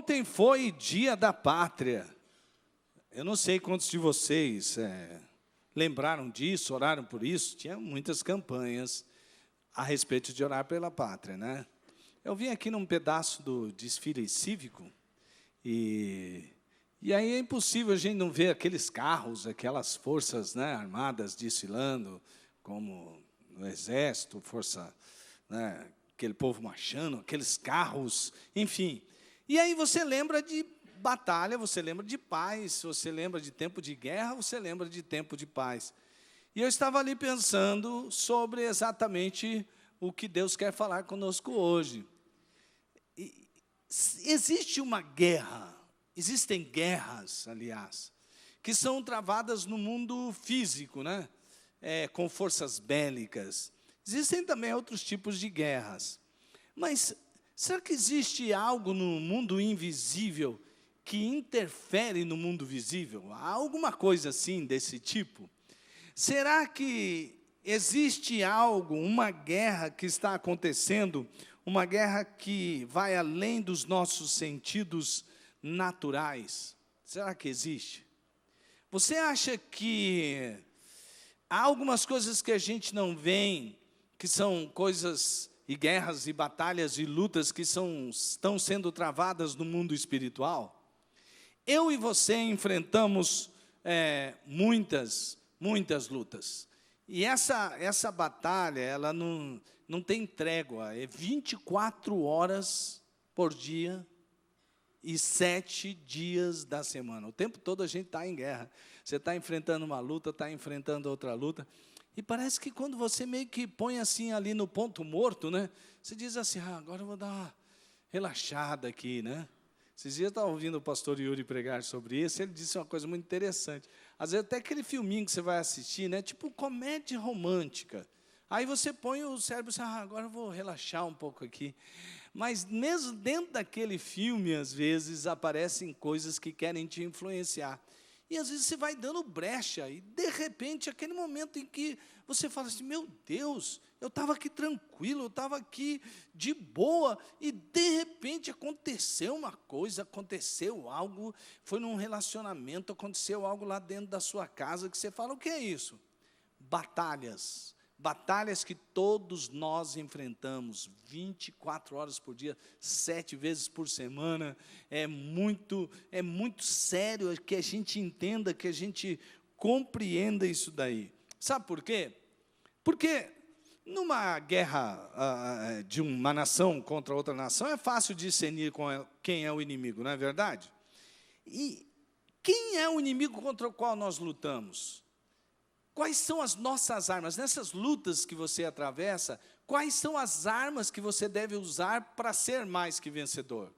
Ontem foi Dia da Pátria. Eu não sei quantos de vocês lembraram disso, oraram por isso. Tinha muitas campanhas a respeito de orar pela pátria, né? Eu vim aqui num pedaço do desfile cívico e aí é impossível a gente não ver aqueles carros, aquelas forças, né, armadas desfilando, como no Exército, força, né, aquele povo marchando, aqueles carros, enfim. E aí você lembra de batalha, você lembra de paz, você lembra de tempo de guerra, você lembra de tempo de paz. E eu estava ali pensando sobre exatamente o que Deus quer falar conosco hoje. Existe uma guerra, existem guerras, aliás, que são travadas no mundo físico, né? Com forças bélicas. Existem também outros tipos de guerras. Mas será que existe algo no mundo invisível que interfere no mundo visível? Há alguma coisa assim desse tipo? Será que existe algo, uma guerra que está acontecendo, uma guerra que vai além dos nossos sentidos naturais? Será que existe? Você acha que há algumas coisas que a gente não vê, que são coisas e guerras e batalhas e lutas que estão sendo travadas no mundo espiritual? Eu e você enfrentamos muitas lutas. E essa batalha, ela não tem trégua, é 24 horas por dia e 7 dias da semana. O tempo todo a gente está em guerra. Você está enfrentando uma luta, está enfrentando outra luta. E parece que quando você meio que põe assim ali no ponto morto, né? Você diz assim, agora eu vou dar uma relaxada aqui, né? Esses dias eu estava ouvindo o pastor Yuri pregar sobre isso, ele disse uma coisa muito interessante. Às vezes até aquele filminho que você vai assistir, né? Tipo comédia romântica. Aí você põe o cérebro e diz, agora eu vou relaxar um pouco aqui. Mas mesmo dentro daquele filme, às vezes, aparecem coisas que querem te influenciar. E às vezes você vai dando brecha, e de repente, aquele momento em que você fala assim, meu Deus, eu estava aqui tranquilo, eu estava aqui de boa, e de repente aconteceu uma coisa, aconteceu algo, foi num relacionamento, aconteceu algo lá dentro da sua casa, que você fala, o que é isso? Batalhas. Batalhas que todos nós enfrentamos, 24 horas por dia, 7 vezes por semana. É muito sério que a gente entenda, que a gente compreenda isso daí. Sabe por quê? Porque numa guerra de uma nação contra outra nação, é fácil discernir quem é o inimigo, não é verdade? E quem é o inimigo contra o qual nós lutamos? Quais são as nossas armas? Nessas lutas que você atravessa, quais são as armas que você deve usar para ser mais que vencedor?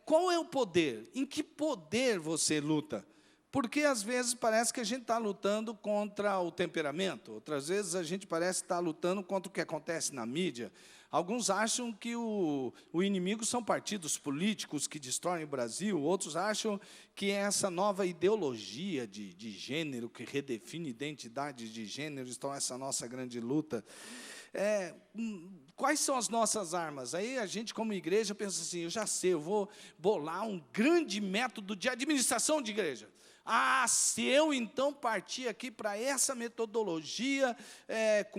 Qual é o poder? Em que poder você luta? Porque às vezes parece que a gente está lutando contra o temperamento, outras vezes a gente parece estar lutando contra o que acontece na mídia. Alguns acham que o inimigo são partidos políticos que destroem o Brasil, outros acham que é essa nova ideologia de gênero, que redefine identidade de gênero, então essa nossa grande luta. Quais são as nossas armas? Aí a gente, como igreja, pensa assim, eu já sei, eu vou bolar um grande método de administração de igreja. Se eu então partir aqui para essa metodologia,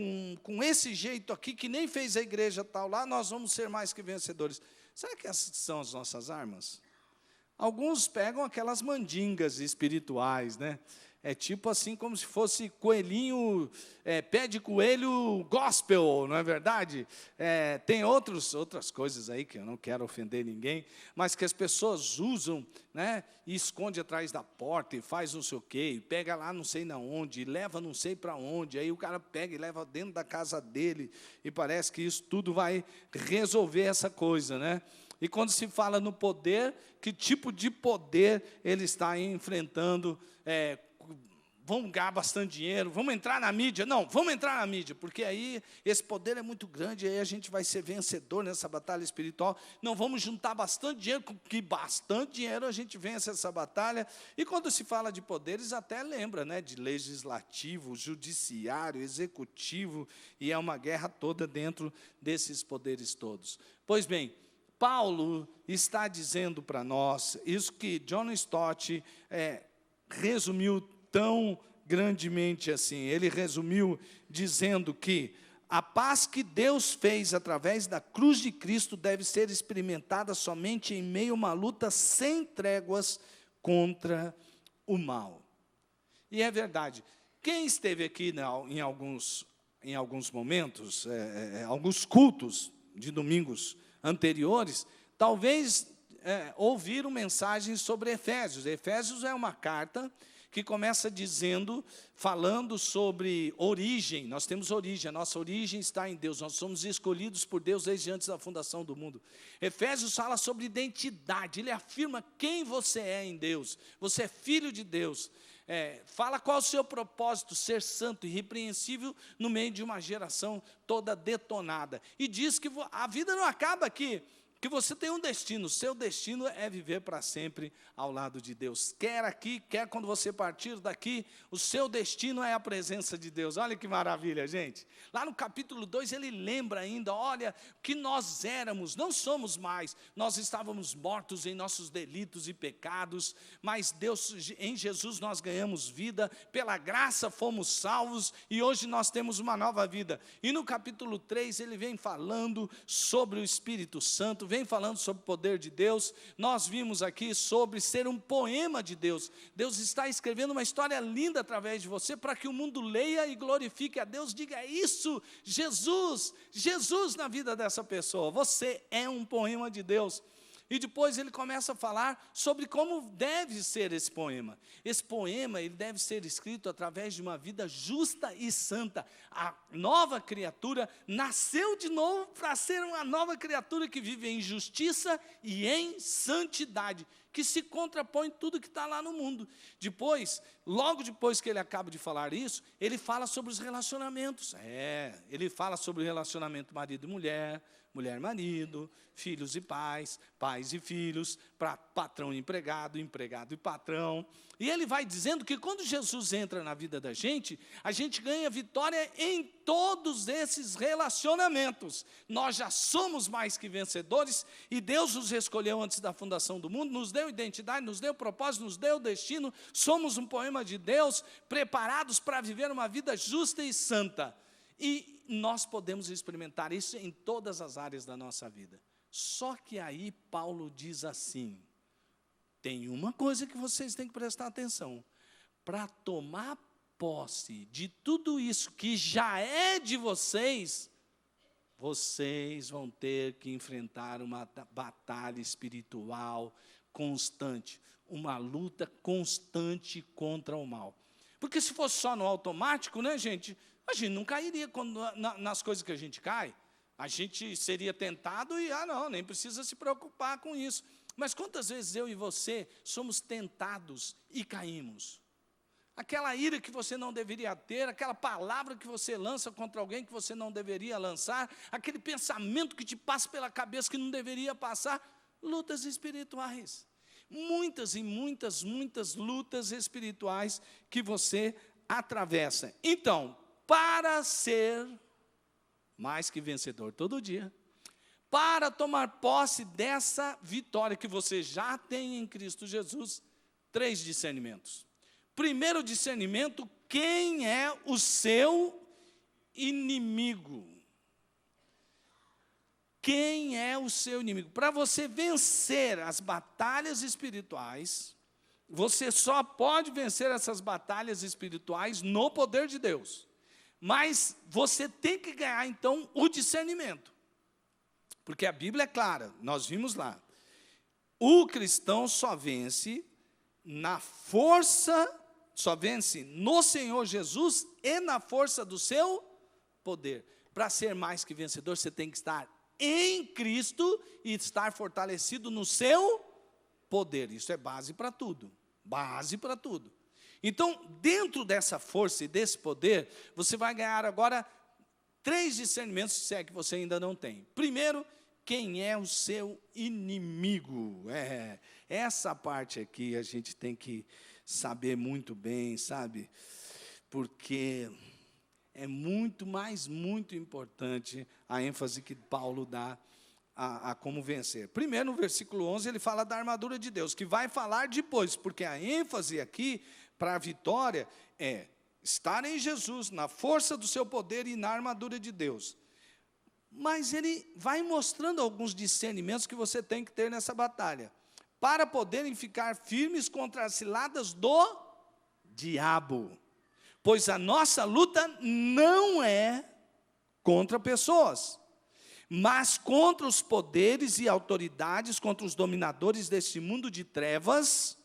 com esse jeito aqui, que nem fez a igreja tal lá, nós vamos ser mais que vencedores. Será que essas são as nossas armas? Alguns pegam aquelas mandingas espirituais, né? É tipo assim, como se fosse coelhinho, pé de coelho gospel, não é verdade? Tem outras coisas aí, que eu não quero ofender ninguém, mas que as pessoas usam, né? E esconde atrás da porta, e faz não sei o quê, e pega lá não sei na onde, e leva não sei para onde, aí o cara pega e leva dentro da casa dele, e parece que isso tudo vai resolver essa coisa, né? E quando se fala no poder, que tipo de poder ele está enfrentando? Vamos ganhar bastante dinheiro, vamos entrar na mídia? Não, vamos entrar na mídia, porque aí esse poder é muito grande, aí a gente vai ser vencedor nessa batalha espiritual. Não, vamos juntar bastante dinheiro, com que bastante dinheiro a gente vence essa batalha. E quando se fala de poderes, até lembra, né, de legislativo, judiciário, executivo, e é uma guerra toda dentro desses poderes todos. Pois bem, Paulo está dizendo para nós, isso que John Stott resumiu tão grandemente assim, ele resumiu dizendo que a paz que Deus fez através da cruz de Cristo deve ser experimentada somente em meio a uma luta sem tréguas contra o mal. E é verdade. Quem esteve aqui em alguns momentos, alguns cultos de domingos anteriores, talvez ouviram mensagens sobre Efésios. Efésios é uma carta que começa falando sobre origem. Nós temos origem, a nossa origem está em Deus, nós somos escolhidos por Deus desde antes da fundação do mundo. Efésios fala sobre identidade, ele afirma quem você é em Deus, você é filho de Deus. Fala qual é o seu propósito, ser santo e irrepreensível no meio de uma geração toda detonada. E diz que a vida não acaba aqui, que você tem um destino, o seu destino é viver para sempre ao lado de Deus. Quer aqui, quer quando você partir daqui, o seu destino é a presença de Deus. Olha que maravilha, gente. Lá no capítulo 2 ele lembra ainda, olha, que nós éramos, não somos mais, nós estávamos mortos em nossos delitos e pecados, mas Deus, em Jesus nós ganhamos vida, pela graça fomos salvos e hoje nós temos uma nova vida. E no capítulo 3 ele vem falando sobre o Espírito Santo, vem falando sobre o poder de Deus. Nós vimos aqui sobre ser um poema de Deus. Deus está escrevendo uma história linda através de você, para que o mundo leia e glorifique a Deus, diga isso, Jesus na vida dessa pessoa, você é um poema de Deus. E depois ele começa a falar sobre como deve ser esse poema. Esse poema ele deve ser escrito através de uma vida justa e santa. A nova criatura nasceu de novo para ser uma nova criatura que vive em justiça e em santidade, que se contrapõe tudo que está lá no mundo. Logo depois que ele acaba de falar isso, ele fala sobre os relacionamentos. Ele fala sobre o relacionamento marido e mulher, mulher-marido, filhos e pais, pais e filhos, patrão e empregado, empregado e patrão. E ele vai dizendo que quando Jesus entra na vida da gente, a gente ganha vitória em todos esses relacionamentos. Nós já somos mais que vencedores e Deus nos escolheu antes da fundação do mundo, nos deu identidade, nos deu propósito, nos deu destino. Somos um poema de Deus, preparados para viver uma vida justa e santa. E nós podemos experimentar isso em todas as áreas da nossa vida. Só que aí Paulo diz assim, tem uma coisa que vocês têm que prestar atenção. Para tomar posse de tudo isso que já é de vocês, vocês vão ter que enfrentar uma batalha espiritual constante, uma luta constante contra o mal. Porque se fosse só no automático, né, gente, a gente não cairia nas coisas que a gente cai. A gente seria tentado e, não, nem precisa se preocupar com isso. Mas quantas vezes eu e você somos tentados e caímos? Aquela ira que você não deveria ter, aquela palavra que você lança contra alguém que você não deveria lançar, aquele pensamento que te passa pela cabeça que não deveria passar, lutas espirituais. Muitas e muitas lutas espirituais que você atravessa. Então, para ser mais que vencedor todo dia, para tomar posse dessa vitória que você já tem em Cristo Jesus, 3 discernimentos. Primeiro discernimento, quem é o seu inimigo? Quem é o seu inimigo? Para você vencer as batalhas espirituais, você só pode vencer essas batalhas espirituais no poder de Deus. Mas você tem que ganhar, então, o discernimento. Porque a Bíblia é clara, nós vimos lá. O cristão só vence na força, só vence no Senhor Jesus e na força do seu poder. Para ser mais que vencedor, você tem que estar em Cristo e estar fortalecido no seu poder. Isso é base para tudo. Base para tudo. Então, dentro dessa força e desse poder, você vai ganhar agora 3 discernimentos, se é que você ainda não tem. Primeiro, quem é o seu inimigo? Essa parte aqui a gente tem que saber muito bem, sabe? Porque é muito importante a ênfase que Paulo dá a como vencer. Primeiro, no versículo 11, ele fala da armadura de Deus, que vai falar depois, porque a ênfase aqui para a vitória é estar em Jesus, na força do seu poder e na armadura de Deus. Mas ele vai mostrando alguns discernimentos que você tem que ter nessa batalha, para poderem ficar firmes contra as ciladas do diabo. Pois a nossa luta não é contra pessoas, mas contra os poderes e autoridades, contra os dominadores deste mundo de trevas,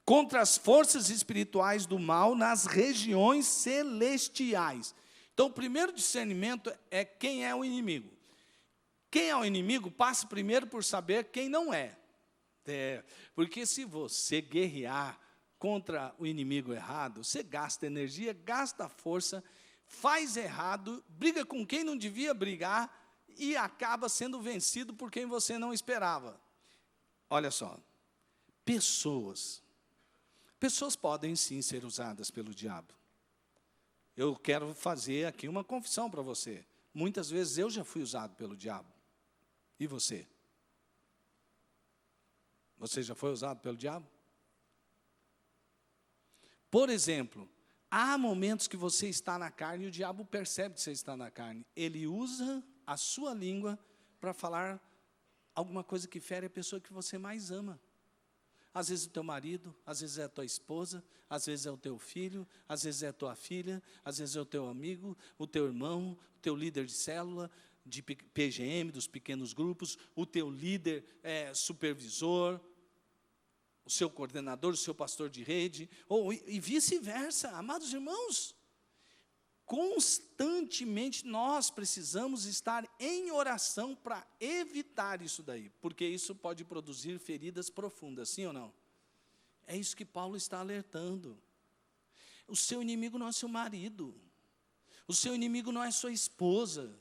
contra as forças espirituais do mal nas regiões celestiais. Então, o primeiro discernimento é quem é o inimigo. Quem é o inimigo passa primeiro por saber quem não é. Porque se você guerrear contra o inimigo errado, você gasta energia, gasta força, faz errado, briga com quem não devia brigar e acaba sendo vencido por quem você não esperava. Olha só, pessoas podem sim ser usadas pelo diabo. Eu quero fazer aqui uma confissão para você. Muitas vezes eu já fui usado pelo diabo. E você? Você já foi usado pelo diabo? Por exemplo, há momentos que você está na carne e o diabo percebe que você está na carne. Ele usa a sua língua para falar alguma coisa que fere a pessoa que você mais ama. Às vezes é o teu marido, às vezes é a tua esposa, às vezes é o teu filho, às vezes é a tua filha, às vezes é o teu amigo, o teu irmão, o teu líder de célula, de PGM, dos pequenos grupos, o teu líder supervisor, o seu coordenador, o seu pastor de rede, e vice-versa. Amados irmãos, constantemente nós precisamos estar em oração para evitar isso daí, porque isso pode produzir feridas profundas, sim ou não? É isso que Paulo está alertando. O seu inimigo não é seu marido, o seu inimigo não é sua esposa,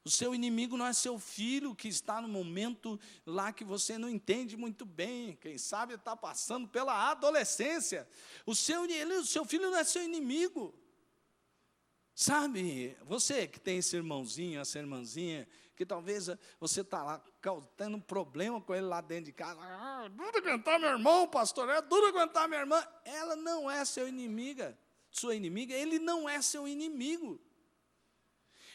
o seu inimigo não é seu filho que está no momento lá que você não entende muito bem, quem sabe está passando pela adolescência. O seu filho não é seu inimigo. Sabe, você que tem esse irmãozinho, essa irmãzinha, que talvez você está lá tendo um problema com ele lá dentro de casa. Duro aguentar meu irmão, pastor, é duro aguentar minha irmã. Ela não é seu inimiga, sua inimiga, ele não é seu inimigo.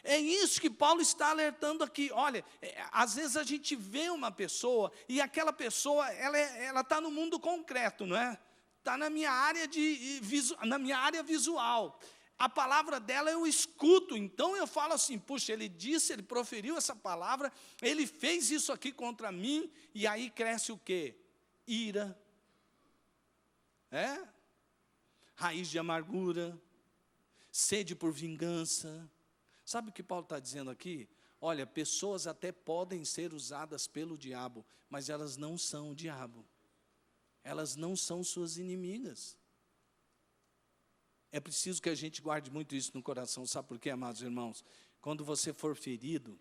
É isso que Paulo está alertando aqui. Olha, às vezes a gente vê uma pessoa, e aquela pessoa, ela está no mundo concreto, não é? Está na minha área visual. A palavra dela eu escuto, então eu falo assim, puxa, ele disse, ele proferiu essa palavra, ele fez isso aqui contra mim, e aí cresce o quê? Ira, raiz de amargura, sede por vingança. Sabe o que Paulo está dizendo aqui? Olha, pessoas até podem ser usadas pelo diabo, mas elas não são o diabo, elas não são suas inimigas. É preciso que a gente guarde muito isso no coração. Sabe por quê, amados irmãos? Quando você for ferido,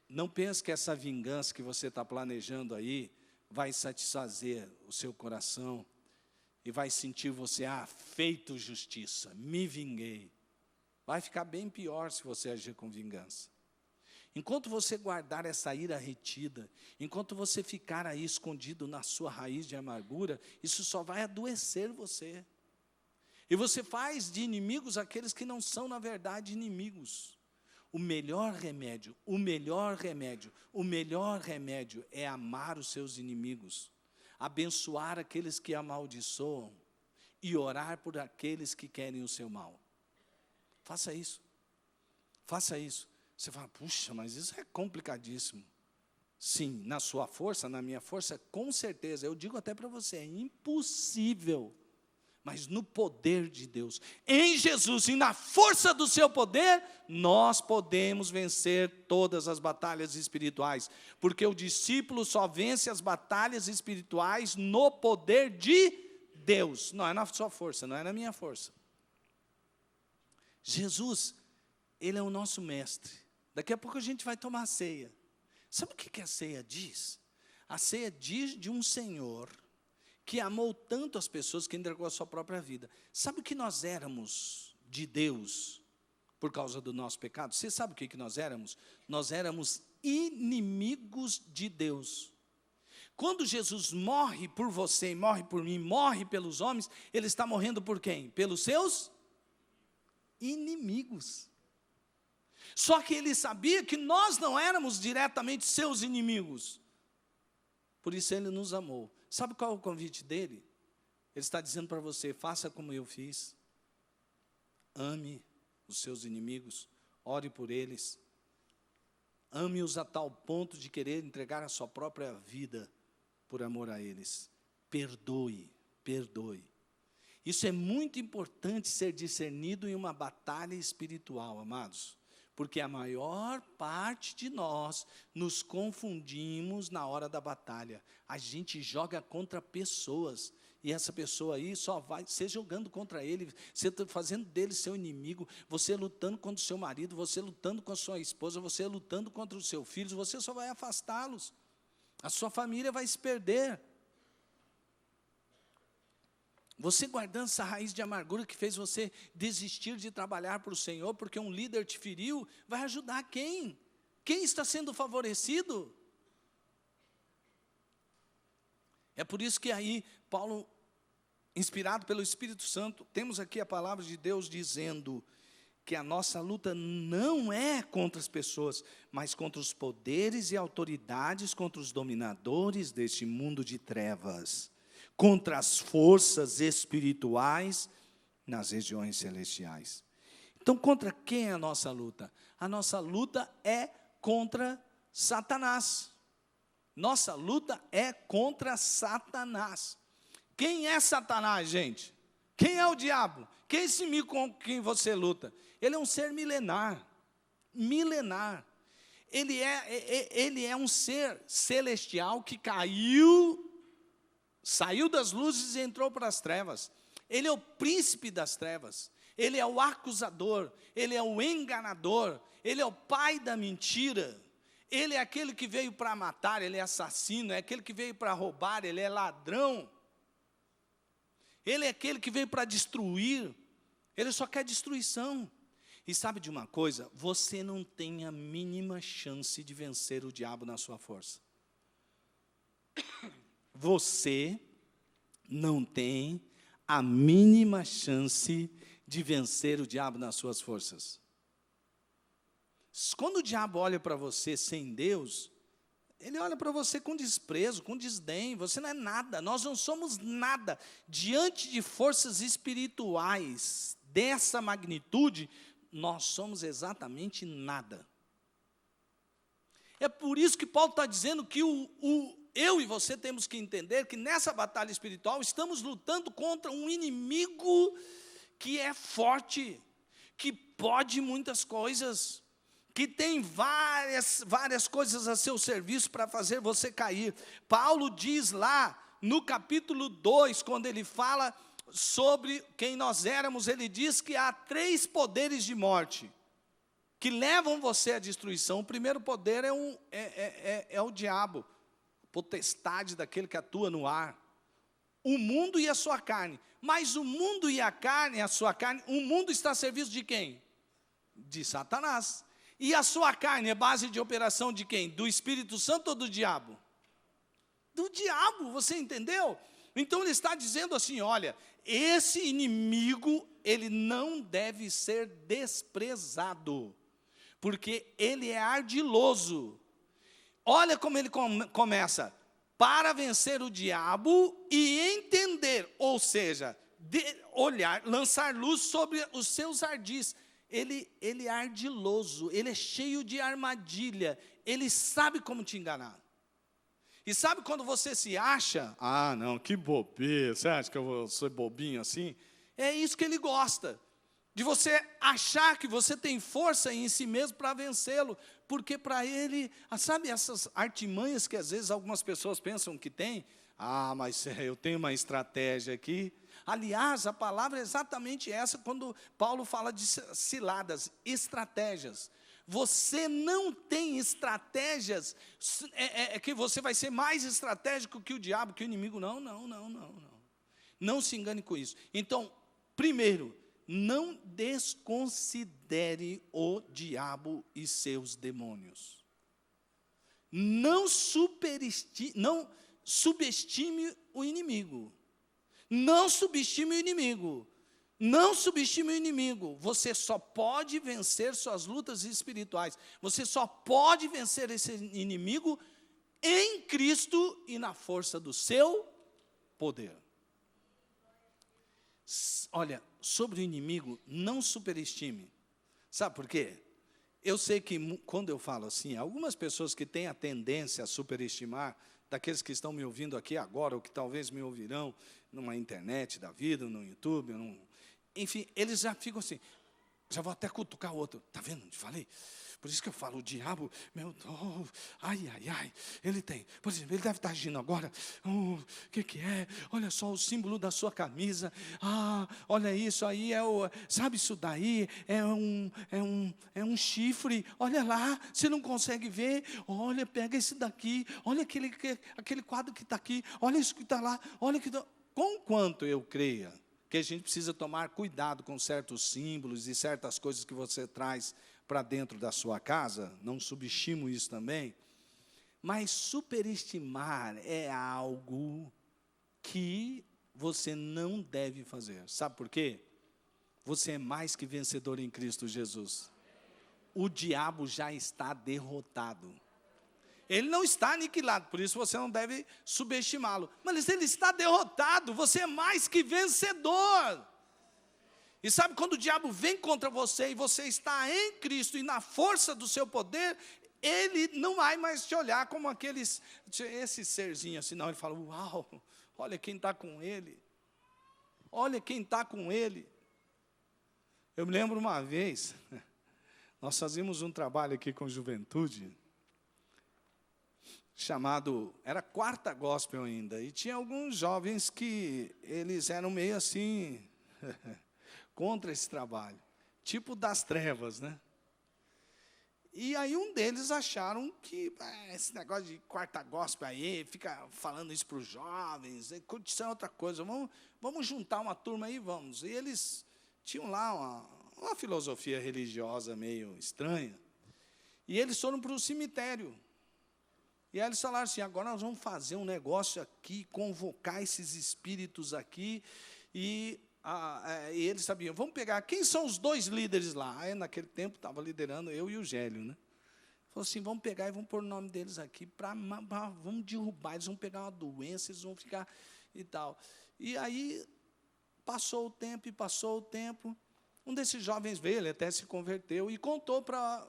não pense que essa vingança que você está planejando aí vai satisfazer o seu coração e vai sentir você, feito justiça, me vinguei. Vai ficar bem pior se você agir com vingança. Enquanto você guardar essa ira retida, enquanto você ficar aí escondido na sua raiz de amargura, isso só vai adoecer você. E você faz de inimigos aqueles que não são, na verdade, inimigos. O melhor remédio é amar os seus inimigos, abençoar aqueles que amaldiçoam e orar por aqueles que querem o seu mal. Faça isso. Faça isso. Você fala, puxa, mas isso é complicadíssimo. Sim, na sua força, na minha força, com certeza. Eu digo até para você, é impossível. Mas no poder de Deus, em Jesus e na força do seu poder, nós podemos vencer todas as batalhas espirituais. Porque o discípulo só vence as batalhas espirituais no poder de Deus. Não é na sua força, não é na minha força. Jesus, Ele é o nosso mestre. Daqui a pouco a gente vai tomar a ceia. Sabe o que a ceia diz? A ceia diz de um Senhor que amou tanto as pessoas que entregou a sua própria vida. Sabe o que nós éramos de Deus por causa do nosso pecado? Você sabe o que nós éramos? Nós éramos inimigos de Deus. Quando Jesus morre por você, morre por mim, morre pelos homens, ele está morrendo por quem? Pelos seus inimigos. Só que ele sabia que nós não éramos diretamente seus inimigos. Por isso ele nos amou. Sabe qual é o convite dele? Ele está dizendo para você, faça como eu fiz. Ame os seus inimigos, ore por eles. Ame-os a tal ponto de querer entregar a sua própria vida por amor a eles. Perdoe, perdoe. Isso é muito importante ser discernido em uma batalha espiritual, amados. Porque a maior parte de nós nos confundimos na hora da batalha. A gente joga contra pessoas. E essa pessoa aí só vai, você jogando contra ele, você fazendo dele seu inimigo, você lutando contra o seu marido, você lutando com a sua esposa, você lutando contra os seus filhos, você só vai afastá-los. A sua família vai se perder. Você guardando essa raiz de amargura que fez você desistir de trabalhar para o Senhor, porque um líder te feriu, vai ajudar quem? Quem está sendo favorecido? É por isso que aí, Paulo, inspirado pelo Espírito Santo, temos aqui a palavra de Deus dizendo que a nossa luta não é contra as pessoas, mas contra os poderes e autoridades, contra os dominadores deste mundo de trevas, contra as forças espirituais nas regiões celestiais. Então, contra quem é a nossa luta? A nossa luta é contra Satanás. Nossa luta é contra Satanás. Quem é Satanás, gente? Quem é o diabo? Quem é esse inimigo com quem você luta? Ele é um ser milenar. Milenar. Ele é um ser celestial que saiu das luzes e entrou para as trevas. Ele é o príncipe das trevas. Ele é o acusador. Ele é o enganador. Ele é o pai da mentira. Ele é aquele que veio para matar, ele é assassino, é aquele que veio para roubar, ele é ladrão. Ele é aquele que veio para destruir, ele só quer destruição. E sabe de uma coisa? Você não tem a mínima chance de vencer o diabo na sua força. Você não tem a mínima chance de vencer o diabo nas suas forças. Quando o diabo olha para você sem Deus, ele olha para você com desprezo, com desdém. Você não é nada, nós não somos nada. Diante de forças espirituais dessa magnitude, nós somos exatamente nada. É por isso que Paulo está dizendo que eu e você temos que entender que nessa batalha espiritual estamos lutando contra um inimigo que é forte, que pode muitas coisas, que tem várias coisas a seu serviço para fazer você cair. Paulo diz lá no capítulo 2, quando ele fala sobre quem nós éramos, ele diz que há 3 poderes de morte que levam você à destruição. O primeiro poder é o diabo, potestade daquele que atua no ar. O mundo e a sua carne. Mas o mundo e a carne, o mundo está a serviço de quem? De Satanás. E a sua carne é base de operação de quem? Do Espírito Santo ou do diabo? Do diabo, você entendeu? Então ele está dizendo assim, olha, esse inimigo, ele não deve ser desprezado, porque ele é ardiloso. Olha como ele começa, para vencer o diabo e entender, ou seja, olhar, lançar luz sobre os seus ardis. Ele é ardiloso, ele é cheio de armadilha, ele sabe como te enganar. E sabe quando você se acha, não, que bobeira, você acha que eu vou ser bobinho assim? É isso que ele gosta, de você achar que você tem força em si mesmo para vencê-lo, porque para ele, sabe essas artimanhas que às vezes algumas pessoas pensam que tem? Mas eu tenho uma estratégia aqui. Aliás, a palavra é exatamente essa quando Paulo fala de ciladas, estratégias. Você não tem estratégias, que você vai ser mais estratégico que o diabo, que o inimigo. Não. Não se engane com isso. Então, primeiro, não desconsidere o diabo e seus demônios. não subestime o inimigo. Não subestime o inimigo. Não subestime o inimigo. Você só pode vencer suas lutas espirituais. Você só pode vencer esse inimigo em Cristo e na força do seu poder. Olha, sobre o inimigo, não superestime. Sabe por quê? Eu sei que quando eu falo assim, algumas pessoas que têm a tendência a superestimar, daqueles que estão me ouvindo aqui agora, ou que talvez me ouvirão numa internet da vida, no YouTube, enfim, eles já ficam assim, já vou até cutucar o outro. Está vendo? Te falei. Por isso que eu falo, o diabo, meu Deus, ai, ele tem. Por exemplo, ele deve estar agindo agora. O que é? Olha só o símbolo da sua camisa. Olha isso aí, sabe isso daí? É um chifre. Olha lá, você não consegue ver? Olha, pega esse daqui. Olha aquele quadro que está aqui. Olha isso que está lá. Olha que Conquanto eu creia que a gente precisa tomar cuidado com certos símbolos e certas coisas que você traz para dentro da sua casa, não subestimo isso também, mas superestimar é algo que você não deve fazer. Sabe por quê? Você é mais que vencedor em Cristo Jesus. O diabo já está derrotado. Ele não está aniquilado, por isso você não deve subestimá-lo. Mas ele está derrotado, você é mais que vencedor. E sabe, quando o diabo vem contra você e você está em Cristo e na força do seu poder, ele não vai mais te olhar como esse serzinho assim, não. Ele fala, uau, olha quem está com ele. Olha quem está com ele. Eu me lembro uma vez, nós fazíamos um trabalho aqui com juventude, era quarta gospel ainda, e tinha alguns jovens que eles eram meio assim, contra esse trabalho, tipo das trevas, né? E aí um deles acharam que esse negócio de quarta gospel aí, fica falando isso para os jovens, curtição é outra coisa, vamos juntar uma turma aí, vamos. E eles tinham lá uma filosofia religiosa meio estranha, e eles foram para o cemitério. E aí eles falaram assim, agora nós vamos fazer um negócio aqui, convocar esses espíritos aqui, e eles sabiam, vamos pegar, quem são os 2 líderes lá? Aí naquele tempo estava liderando eu e o Gélio, né? Falou assim, vamos pegar e vamos pôr o nome deles aqui, vamos derrubar, eles vão pegar uma doença, eles vão ficar e tal. E aí, passou o tempo, um desses jovens veio, ele até se converteu, e contou para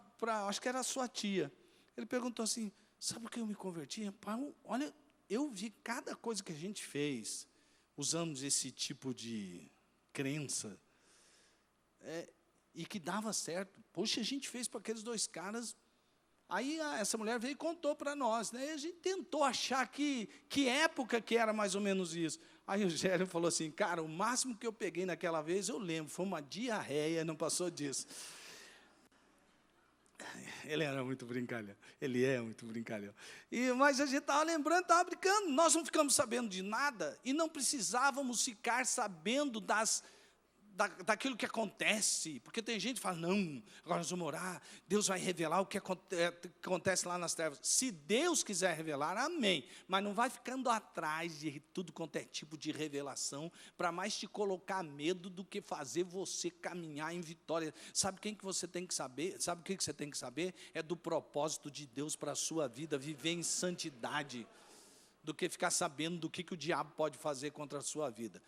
acho que era a sua tia. Ele perguntou assim, sabe por que eu me converti? Olha, eu vi cada coisa que a gente fez, usamos esse tipo de crença, e que dava certo. Poxa, a gente fez para aqueles 2 caras. Aí essa mulher veio e contou para nós, né? E a gente tentou achar que época que era mais ou menos isso. Aí o Gélio falou assim, cara, o máximo que eu peguei naquela vez, eu lembro, foi uma diarreia, não passou disso. Ele era muito brincalhão. Ele é muito brincalhão. Mas a gente estava lembrando, estava brincando. Nós não ficamos sabendo de nada e não precisávamos ficar sabendo daquilo que acontece. Porque tem gente que fala, não, agora nós vamos orar, Deus vai revelar o que acontece lá nas trevas. Se Deus quiser revelar, amém. Mas não vai ficando atrás de tudo quanto é tipo de revelação, para mais te colocar medo do que fazer você caminhar em vitória. Sabe quem que você tem que saber? Sabe o que você tem que saber? É do propósito de Deus para a sua vida, viver em santidade, do que ficar sabendo do que o diabo pode fazer contra a sua vida.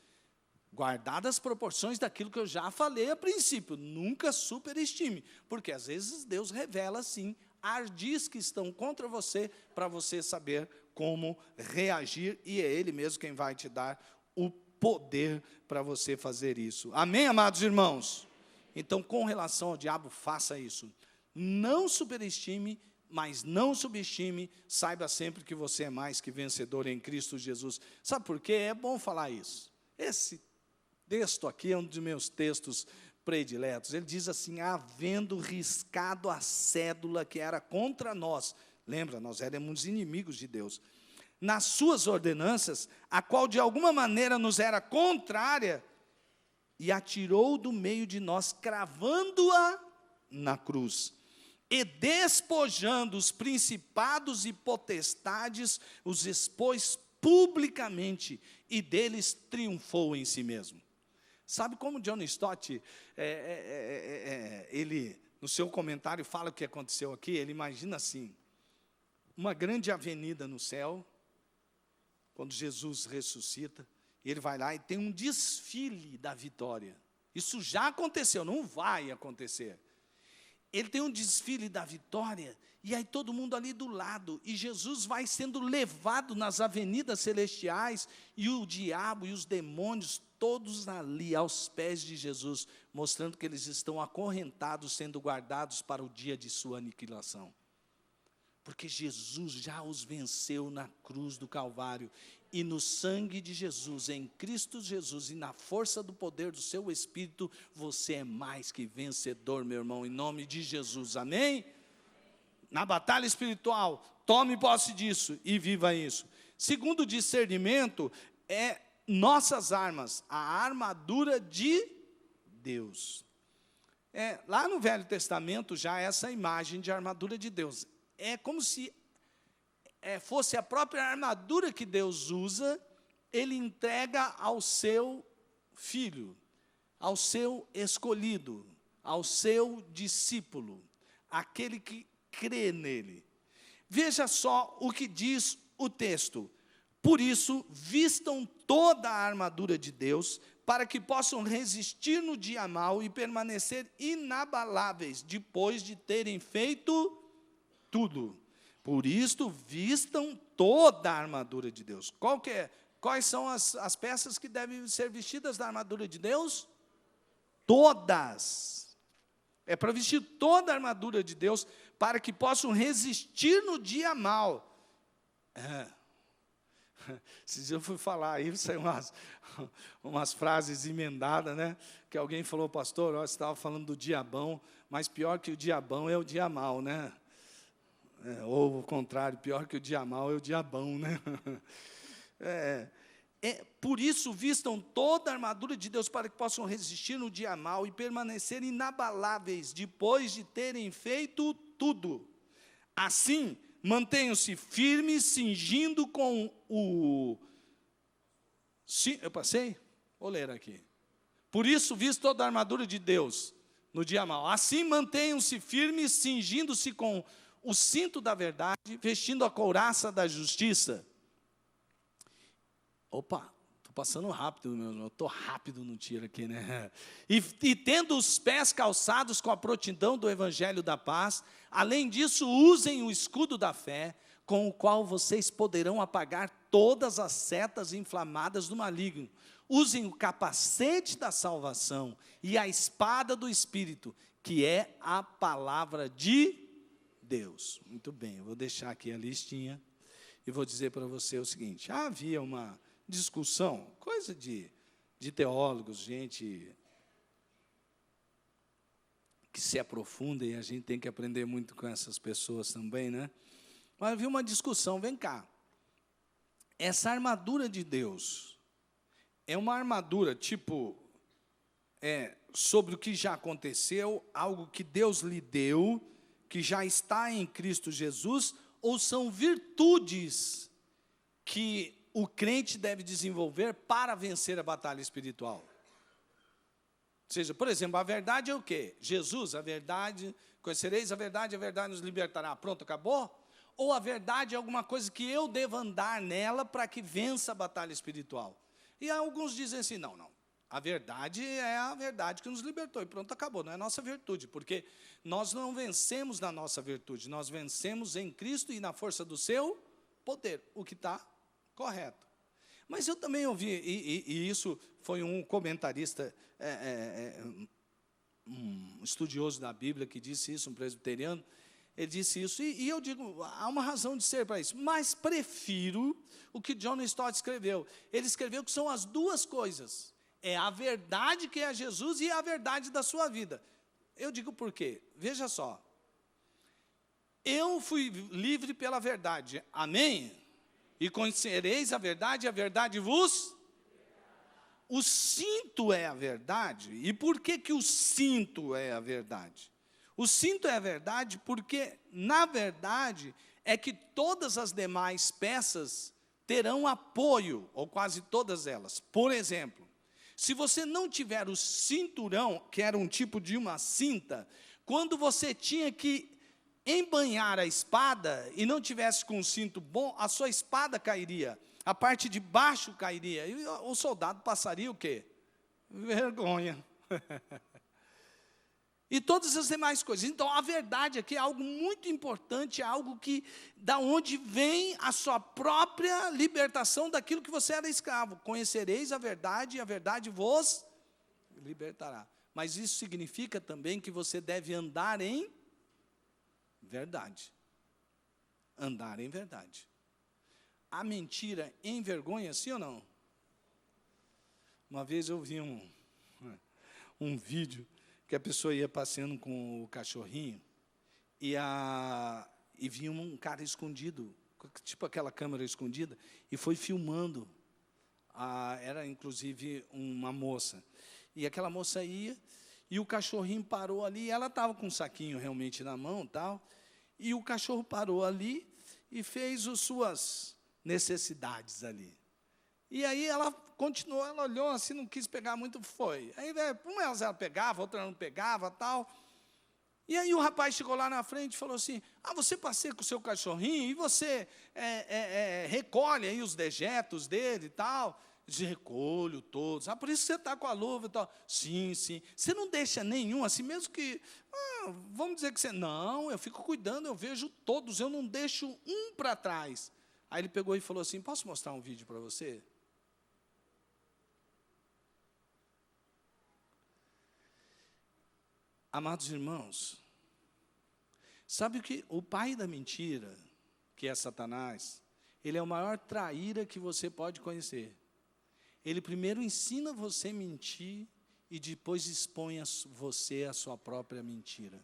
Guardadas as proporções daquilo que eu já falei a princípio, nunca superestime, porque às vezes Deus revela, sim, ardis que estão contra você, para você saber como reagir, e é Ele mesmo quem vai te dar o poder para você fazer isso. Amém, amados irmãos? Então, com relação ao diabo, faça isso. Não superestime, mas não subestime, saiba sempre que você é mais que vencedor em Cristo Jesus. Sabe por quê? É bom falar isso. Esse texto aqui é um dos meus textos prediletos. Ele diz assim, havendo riscado a cédula que era contra nós, lembra, nós éramos inimigos de Deus, nas suas ordenanças, a qual de alguma maneira nos era contrária, e atirou do meio de nós, cravando-a na cruz. e despojando os principados e potestades, os expôs publicamente, e deles triunfou em si mesmo. Sabe como John Stott, ele, no seu comentário, fala o que aconteceu aqui? Ele imagina assim, uma grande avenida no céu, quando Jesus ressuscita, e ele vai lá e tem um desfile da vitória. Isso já aconteceu, não vai acontecer. Ele tem um desfile da vitória, e aí todo mundo ali do lado, e Jesus vai sendo levado nas avenidas celestiais, e o diabo e os demônios, todos ali aos pés de Jesus, mostrando que eles estão acorrentados, sendo guardados para o dia de sua aniquilação. Porque Jesus já os venceu na cruz do Calvário, e no sangue de Jesus, em Cristo Jesus, e na força do poder do seu Espírito, você é mais que vencedor, meu irmão, em nome de Jesus, amém? Na batalha espiritual, tome posse disso e viva isso. Segundo discernimento, é nossas armas, a armadura de Deus. Lá no Velho Testamento, já essa imagem de armadura de Deus. É como se fosse a própria armadura que Deus usa, ele entrega ao seu filho, ao seu escolhido, ao seu discípulo, aquele que crê nele. Veja só o que diz o texto. Por isso, vistam toda a armadura de Deus, para que possam resistir no dia mau e permanecer inabaláveis, depois de terem feito tudo. Por isto, vistam toda a armadura de Deus. Quais são as peças que devem ser vestidas da armadura de Deus? Todas. É para vestir toda a armadura de Deus, para que possam resistir no dia mau. Esses dias eu fui falar aí, saiu umas frases emendadas, né? Que alguém falou, pastor, você estava falando do diabão, mas pior que o diabão é o dia mau, né? Ou o contrário, pior que o dia mau é o diabão, né? Por isso, vistam toda a armadura de Deus para que possam resistir no dia mau e permanecer inabaláveis depois de terem feito tudo. Assim, mantenham-se firmes, cingindo com o... Eu passei? Vou ler aqui. Por isso, vistam toda a armadura de Deus no dia mau. Assim, mantenham-se firmes, cingindo-se com o cinto da verdade, vestindo a couraça da justiça. Opa, estou passando rápido, meu irmão. Estou rápido no tiro aqui, né? E tendo os pés calçados com a prontidão do evangelho da paz, além disso, usem o escudo da fé, com o qual vocês poderão apagar todas as setas inflamadas do maligno. Usem o capacete da salvação e a espada do Espírito, que é a palavra de Deus. Muito bem, eu vou deixar aqui a listinha e vou dizer para você o seguinte. Havia uma discussão, coisa de teólogos, gente que se aprofunda, e a gente tem que aprender muito com essas pessoas também, né? Mas havia uma discussão, vem cá, essa armadura de Deus é uma armadura tipo, sobre o que já aconteceu, algo que Deus lhe deu, que já está em Cristo Jesus, ou são virtudes que o crente deve desenvolver para vencer a batalha espiritual? Ou seja, por exemplo, a verdade é o quê? Jesus, a verdade, conhecereis a verdade nos libertará. Pronto, acabou? Ou a verdade é alguma coisa que eu devo andar nela para que vença a batalha espiritual? E alguns dizem assim, não. A verdade é a verdade que nos libertou, e pronto, acabou, não é nossa virtude, porque nós não vencemos na nossa virtude, nós vencemos em Cristo e na força do seu poder, o que está correto. Mas eu também ouvi, e isso foi um comentarista, um estudioso da Bíblia que disse isso, um presbiteriano, ele disse isso, e eu digo, há uma razão de ser para isso, mas prefiro o que John Stott escreveu. Ele escreveu que são as duas coisas. É a verdade que é Jesus e a verdade da sua vida. Eu digo por quê? Veja só. Eu fui livre pela verdade. Amém? E conhecereis a verdade vos... O cinto é a verdade. E por que o cinto é a verdade? O cinto é a verdade porque, na verdade, é que todas as demais peças terão apoio, ou quase todas elas. Por exemplo, se você não tiver o cinturão, que era um tipo de uma cinta, quando você tinha que embanhar a espada e não tivesse com um cinto bom, a sua espada cairia, a parte de baixo cairia, e o soldado passaria o quê? Vergonha. E todas as demais coisas. Então, a verdade aqui é algo muito importante, é algo que, da onde vem a sua própria libertação daquilo que você era escravo. Conhecereis a verdade, e a verdade vos libertará. Mas isso significa também que você deve andar em verdade. Andar em verdade. A mentira envergonha, sim ou não? Uma vez eu vi um vídeo que a pessoa ia passeando com o cachorrinho e vinha um cara escondido, tipo aquela câmera escondida, e foi filmando. Era, inclusive, uma moça. E aquela moça ia, e o cachorrinho parou ali, e ela estava com um saquinho realmente na mão, tal, e o cachorro parou ali e fez as suas necessidades ali. E aí ela continuou, ela olhou assim, não quis pegar muito, foi. Aí umas ela pegava, outra não pegava, tal. E aí o rapaz chegou lá na frente e falou assim, você passeia com o seu cachorrinho e você recolhe aí os dejetos dele e tal. Eu recolho todos. Por isso que você está com a luva e tal. Sim, sim. Você não deixa nenhum, assim, mesmo que, vamos dizer que você, não, eu fico cuidando, eu vejo todos, eu não deixo um para trás. Aí ele pegou e falou assim, posso mostrar um vídeo para você? Amados irmãos, sabe o que o pai da mentira, que é Satanás, ele é o maior traíra que você pode conhecer. Ele primeiro ensina você a mentir e depois expõe você a sua própria mentira.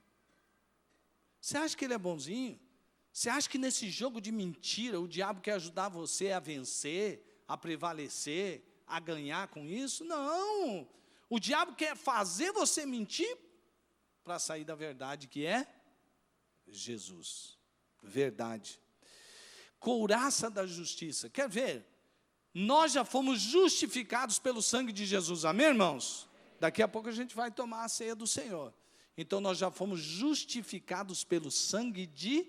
Você acha que ele é bonzinho? Você acha que nesse jogo de mentira o diabo quer ajudar você a vencer, a prevalecer, a ganhar com isso? Não! O diabo quer fazer você mentir para sair da verdade, que é Jesus. Verdade. Couraça da justiça. Quer ver? Nós já fomos justificados pelo sangue de Jesus. Amém, irmãos? Daqui a pouco a gente vai tomar a ceia do Senhor. Então, nós já fomos justificados pelo sangue de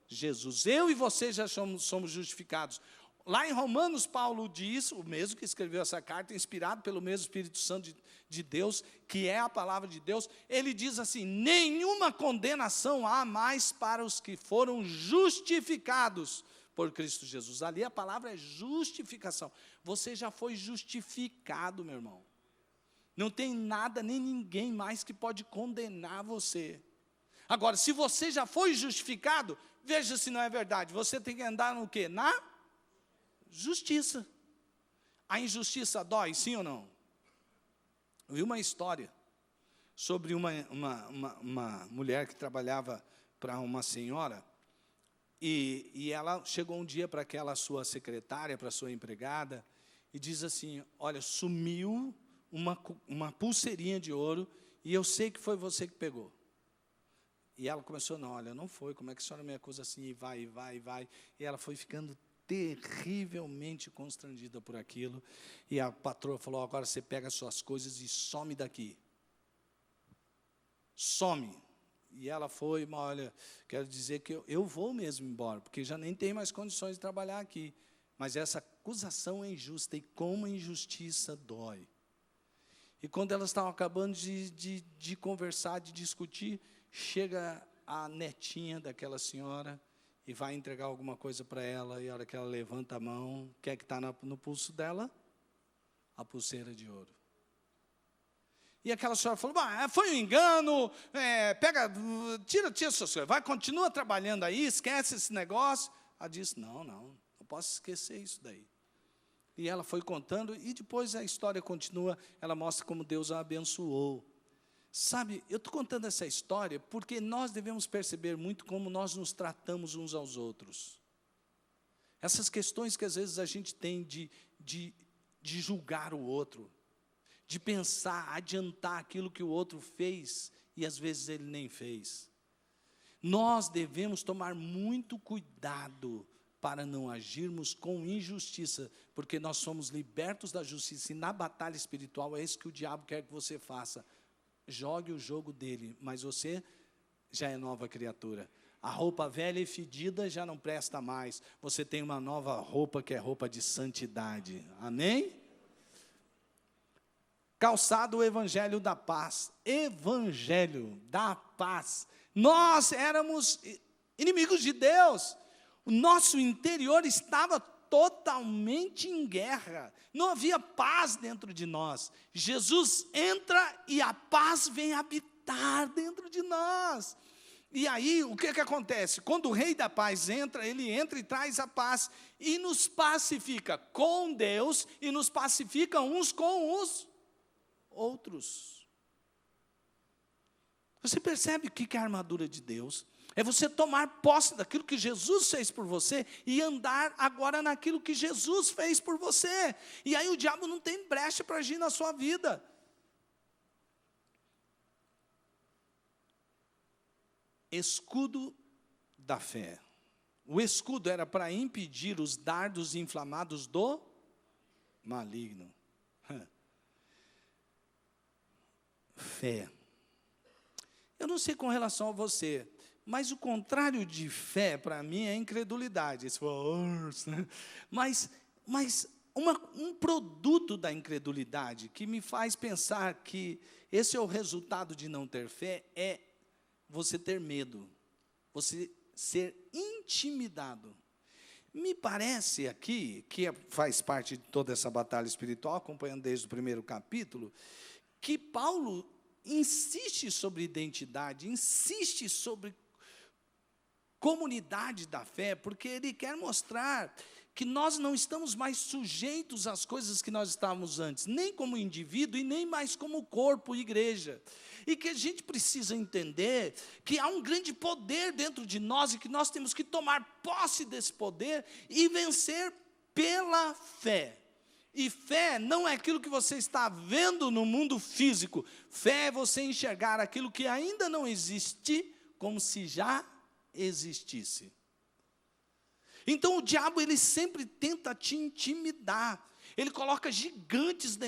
Jesus. Eu e você já somos justificados. Lá em Romanos, Paulo diz, o mesmo que escreveu essa carta, inspirado pelo mesmo Espírito Santo de Deus, que é a palavra de Deus, ele diz assim, nenhuma condenação há mais para os que foram justificados por Cristo Jesus. Ali a palavra é justificação. Você já foi justificado, meu irmão. Não tem nada, nem ninguém mais que pode condenar você. Agora, se você já foi justificado, veja se não é verdade, você tem que andar no quê? Na justiça. A injustiça dói, sim ou não? Eu vi uma história sobre uma mulher que trabalhava para uma senhora, e ela chegou um dia para aquela sua secretária, para a sua empregada, e diz assim, olha, sumiu uma pulseirinha de ouro, e eu sei que foi você que pegou. E ela começou, não, olha, não foi, como é que a senhora me acusa assim, e vai. E ela foi ficando terrivelmente constrangida por aquilo, e a patroa falou, agora você pega as suas coisas e some daqui. Some. E ela foi, mas olha, quero dizer que eu vou mesmo embora, porque já nem tenho mais condições de trabalhar aqui. Mas essa acusação é injusta, e como a injustiça dói. E quando elas estavam acabando de conversar, de discutir, chega a netinha daquela senhora e vai entregar alguma coisa para ela, e a hora que ela levanta a mão, o que é que está no pulso dela? A pulseira de ouro. E aquela senhora falou, foi um engano, tira suas coisas, continua trabalhando aí, esquece esse negócio. Ela disse, não posso esquecer isso daí. E ela foi contando, e depois a história continua, ela mostra como Deus a abençoou. Sabe, eu estou contando essa história porque nós devemos perceber muito como nós nos tratamos uns aos outros. Essas questões que às vezes a gente tem de julgar o outro, de pensar, adiantar aquilo que o outro fez e às vezes ele nem fez. Nós devemos tomar muito cuidado para não agirmos com injustiça, porque nós somos libertos da justiça, e na batalha espiritual é isso que o diabo quer que você faça. Jogue o jogo dele, mas você já é nova criatura. A roupa velha e fedida já não presta mais. Você tem uma nova roupa, que é roupa de santidade. Amém? Calçado o evangelho da paz. Evangelho da paz. Nós éramos inimigos de Deus. O nosso interior estava totalmente em guerra. Não havia paz dentro de nós. Jesus entra e a paz vem habitar dentro de nós. E aí, o que acontece? Quando o Rei da Paz entra, ele entra e traz a paz, e nos pacifica com Deus, e nos pacifica uns com os outros. Você percebe o que é a armadura de Deus? É você tomar posse daquilo que Jesus fez por você, e andar agora naquilo que Jesus fez por você. E aí o diabo não tem brecha para agir na sua vida. Escudo da fé. O escudo era para impedir os dardos inflamados do maligno. Fé. Eu não sei com relação a você, mas o contrário de fé para mim é incredulidade. Mas um produto da incredulidade que me faz pensar que esse é o resultado de não ter fé é você ter medo, você ser intimidado. Me parece aqui, que faz parte de toda essa batalha espiritual, acompanhando desde o primeiro capítulo, que Paulo insiste sobre identidade, insiste sobre comunidade da fé, porque ele quer mostrar que nós não estamos mais sujeitos às coisas que nós estávamos antes, nem como indivíduo e nem mais como corpo, igreja. E que a gente precisa entender que há um grande poder dentro de nós e que nós temos que tomar posse desse poder e vencer pela fé. E fé não é aquilo que você está vendo no mundo físico. Fé é você enxergar aquilo que ainda não existe como se já existisse. Então o diabo, ele sempre tenta te intimidar. Ele coloca gigantes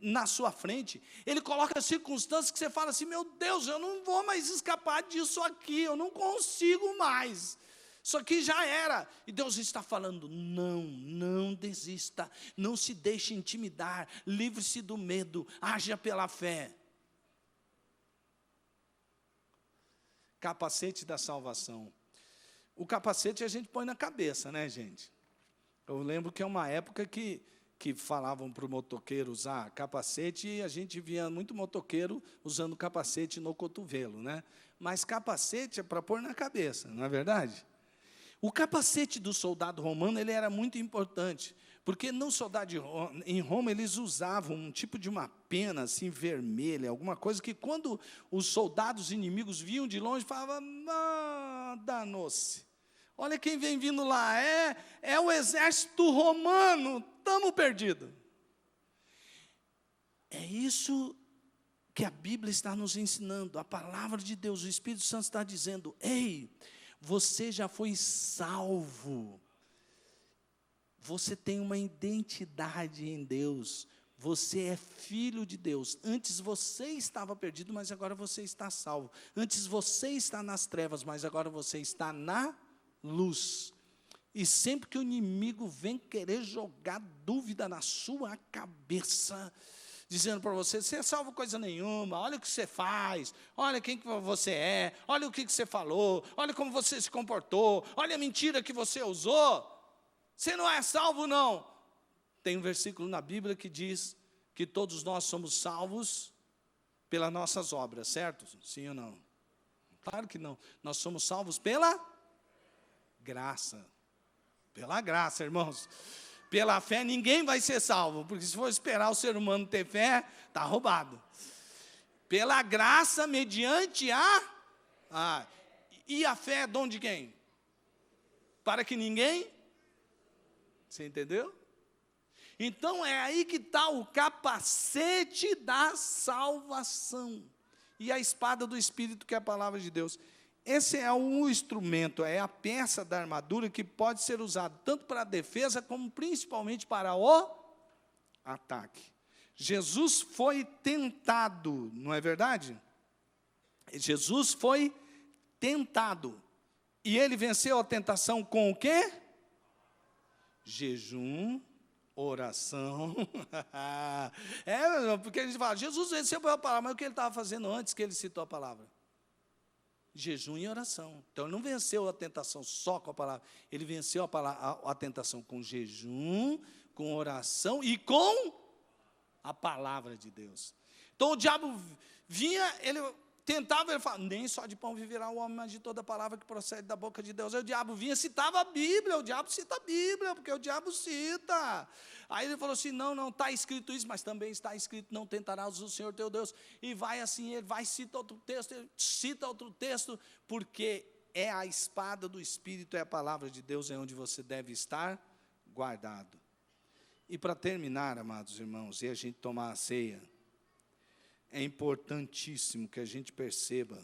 na sua frente. Ele coloca circunstâncias que você fala assim: meu Deus, eu não vou mais escapar disso aqui, eu não consigo mais. Isso aqui já era. E Deus está falando: não desista, não se deixe intimidar, livre-se do medo, haja pela fé. Capacete da salvação. O capacete a gente põe na cabeça, né, gente? Eu lembro que é uma época que falavam para o motoqueiro usar capacete, e a gente via muito motoqueiro usando capacete no cotovelo, né? Mas capacete é para pôr na cabeça, não é verdade? O capacete do soldado romano, ele era muito importante, porque no soldado em Roma eles usavam um tipo de uma pena assim vermelha, alguma coisa que quando os soldados inimigos viam de longe, falavam: danou-se. Olha quem vem vindo lá, é o exército romano, estamos perdidos. É isso que a Bíblia está nos ensinando, a palavra de Deus, o Espírito Santo está dizendo: ei, você já foi salvo, você tem uma identidade em Deus, você é filho de Deus. Antes você estava perdido, mas agora você está salvo. Antes você está nas trevas, mas agora você está na luz. E sempre que o inimigo vem querer jogar dúvida na sua cabeça, dizendo para você: você é salvo coisa nenhuma, olha o que você faz, olha quem que você é, olha o que você falou, olha como você se comportou, olha a mentira que você usou, você não é salvo não. Tem um versículo na Bíblia que diz que todos nós somos salvos pelas nossas obras, certo? Sim ou não? Claro que não, nós somos salvos pela graça. Pela graça, irmãos. Pela fé ninguém vai ser salvo, porque se for esperar o ser humano ter fé, está roubado. Pela graça, mediante e a fé é dom de quem? Para que ninguém, você entendeu? Então é aí que está o capacete da salvação. e a espada do Espírito, que é a palavra de Deus. Esse é o instrumento, é a peça da armadura que pode ser usada tanto para a defesa, como principalmente para o ataque. Jesus foi tentado, não é verdade? Jesus foi tentado. E ele venceu a tentação com o quê? Jejum, oração. Porque a gente fala, Jesus venceu pela palavra, mas o que ele estava fazendo antes que ele citou a palavra? Jejum e oração. Então, ele não venceu a tentação só com a palavra, ele venceu a tentação com jejum, com oração e com a palavra de Deus. Então, o diabo vinha, ele tentava, ele falava, nem só de pão viverá o homem, mas de toda palavra que procede da boca de Deus. Aí o diabo vinha, citava a Bíblia, o diabo cita a Bíblia, porque o diabo cita. Aí ele falou assim, não está escrito isso, mas também está escrito, não tentarás o Senhor teu Deus. E vai assim, ele vai cita outro texto, porque é a espada do Espírito, é a palavra de Deus, é onde você deve estar guardado. E para terminar, amados irmãos, e a gente tomar a ceia, é importantíssimo que a gente perceba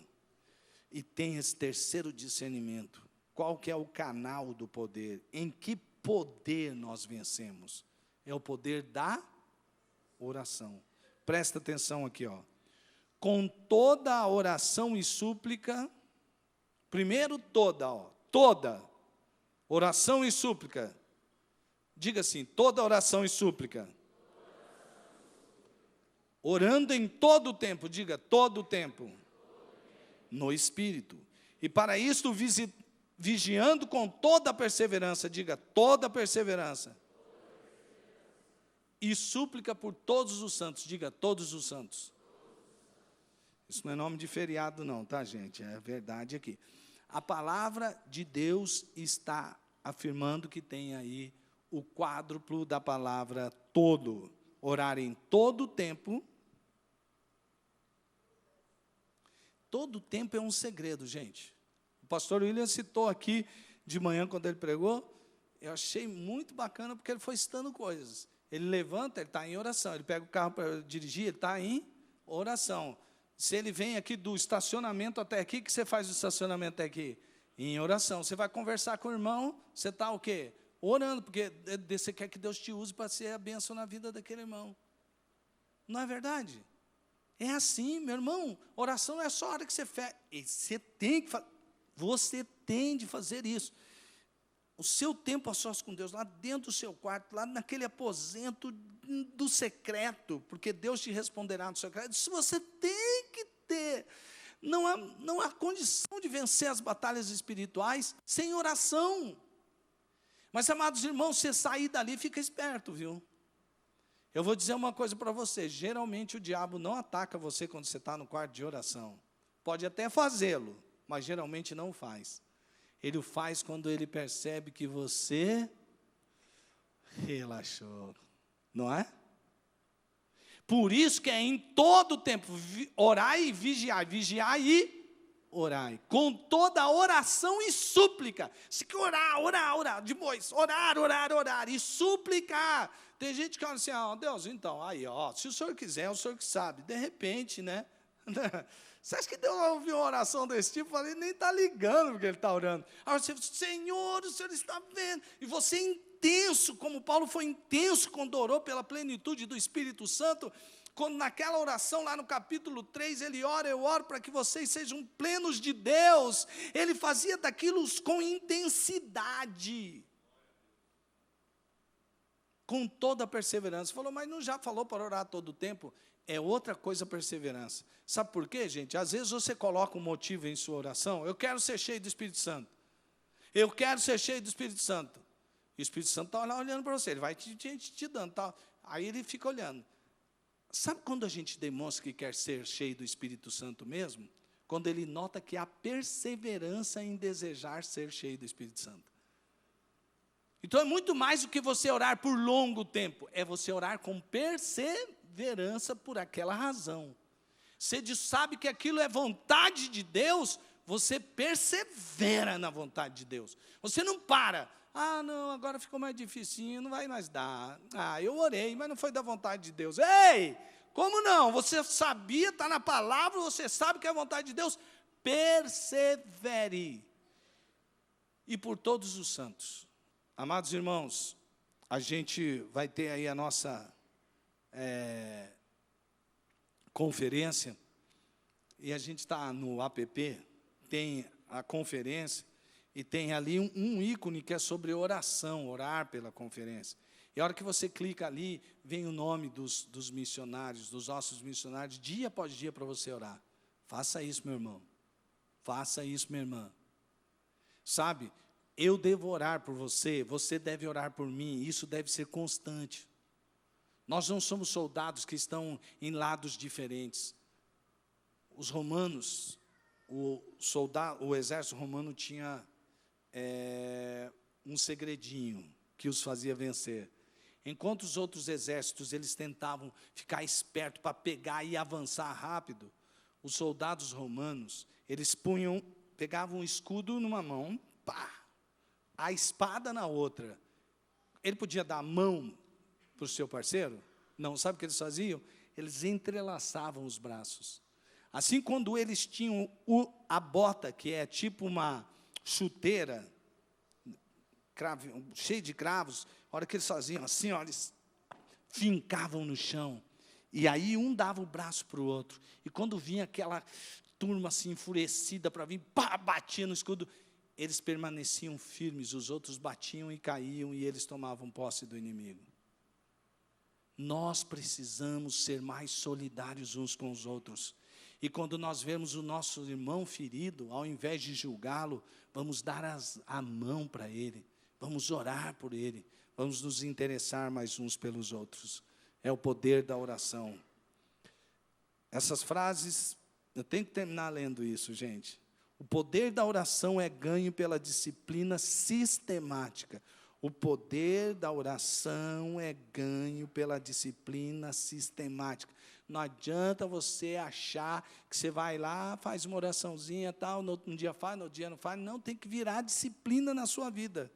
e tenha esse terceiro discernimento. Qual que é o canal do poder? Em que poder nós vencemos? É o poder da oração. Presta atenção aqui, ó. Com toda a oração e súplica, primeiro toda oração e súplica. Diga assim, toda oração e súplica. Orando em todo o tempo, diga, todo o tempo, no Espírito. E para isto, vigiando com toda a perseverança, diga, toda a perseverança. E súplica por todos os santos, diga, todos os santos. Isso não é nome de feriado não, tá, gente? É verdade aqui. A palavra de Deus está afirmando que tem aí o quádruplo da palavra todo. Orar em todo o tempo. Todo tempo é um segredo, gente. O pastor William citou aqui de manhã, quando ele pregou, eu achei muito bacana, porque ele foi citando coisas. Ele levanta, ele está em oração. Ele pega o carro para dirigir, ele está em oração. Se ele vem aqui do estacionamento até aqui, o que você faz do estacionamento até aqui? Em oração. Você vai conversar com o irmão, você está o quê? Orando, porque você quer que Deus te use para ser a bênção na vida daquele irmão. Não é verdade? É assim, meu irmão, oração não é só a hora que você faz. Você tem de fazer isso. O seu tempo a sós com Deus, lá dentro do seu quarto, lá naquele aposento do secreto, porque Deus te responderá no secreto. Isso você tem que ter. Não há condição de vencer as batalhas espirituais sem oração. Mas, amados irmãos, você sair dali, fica esperto, viu? Eu vou dizer uma coisa para você, geralmente o diabo não ataca você quando você está no quarto de oração. Pode até fazê-lo, mas geralmente não faz. Ele o faz quando ele percebe que você relaxou, não é? Por isso que é em todo tempo, orai e vigiai orai, com toda oração e súplica. Se quer orar, depois, orar, e suplicar. Tem gente que olha assim, Deus, então, aí, se o senhor quiser, o senhor que sabe. De repente, né? Você acha que Deus ouviu uma oração desse tipo? Ele nem está ligando porque ele está orando. Aí você fala, Senhor, o senhor está vendo. E você é intenso, como Paulo foi intenso quando orou pela plenitude do Espírito Santo, quando naquela oração, lá no capítulo 3, ele ora, eu oro para que vocês sejam plenos de Deus. Ele fazia daquilo com intensidade. Com toda a perseverança. Falou, mas não já falou para orar todo o tempo? É outra coisa a perseverança. Sabe por quê, gente? Às vezes você coloca um motivo em sua oração. Eu quero ser cheio do Espírito Santo. Eu quero ser cheio do Espírito Santo. E o Espírito Santo está lá olhando para você. Ele vai te dando. Tá? Aí ele fica olhando. Sabe quando a gente demonstra que quer ser cheio do Espírito Santo mesmo? Quando ele nota que há perseverança em desejar ser cheio do Espírito Santo. Então é muito mais do que você orar por longo tempo. É você orar com perseverança por aquela razão. Você sabe que aquilo é vontade de Deus, você persevera na vontade de Deus. Você não para. Não, agora ficou mais dificinho, não vai mais dar. Eu orei, mas não foi da vontade de Deus. Ei, Como não? Você sabia, está na palavra, você sabe que é a vontade de Deus. Persevere. E por todos os santos. Amados irmãos, a gente vai ter aí a nossa conferência. E a gente está no app, tem a conferência, e tem ali um ícone que é sobre oração, orar pela conferência. E a hora que você clica ali, vem o nome dos missionários, dos nossos missionários, dia após dia para você orar. Faça isso, meu irmão. Faça isso, minha irmã. Sabe, eu devo orar por você, você deve orar por mim, isso deve ser constante. Nós não somos soldados que estão em lados diferentes. Os romanos, o exército romano tinha um segredinho que os fazia vencer. Enquanto os outros exércitos, eles tentavam ficar esperto para pegar e avançar rápido, os soldados romanos, eles pegavam um escudo numa mão, pá, a espada na outra. Ele podia dar a mão para o seu parceiro? Não, sabe o que eles faziam? Eles entrelaçavam os braços. Assim, quando eles tinham a bota, que é tipo uma chuteira, cheia de cravos, a hora que eles faziam assim, ó, eles fincavam no chão. E aí um dava o braço para o outro. E quando vinha aquela turma assim enfurecida para vir, pá, batia no escudo, eles permaneciam firmes, os outros batiam e caíam, e eles tomavam posse do inimigo. Nós precisamos ser mais solidários uns com os outros. E quando nós vemos o nosso irmão ferido, ao invés de julgá-lo, vamos dar a mão para ele, vamos orar por ele, vamos nos interessar mais uns pelos outros. É o poder da oração. Essas frases, eu tenho que terminar lendo isso, gente. O poder da oração é ganho pela disciplina sistemática. O poder da oração é ganho pela disciplina sistemática. Não adianta você achar que você vai lá, faz uma oraçãozinha, tal, um dia faz, no outro dia não faz. Não, tem que virar disciplina na sua vida.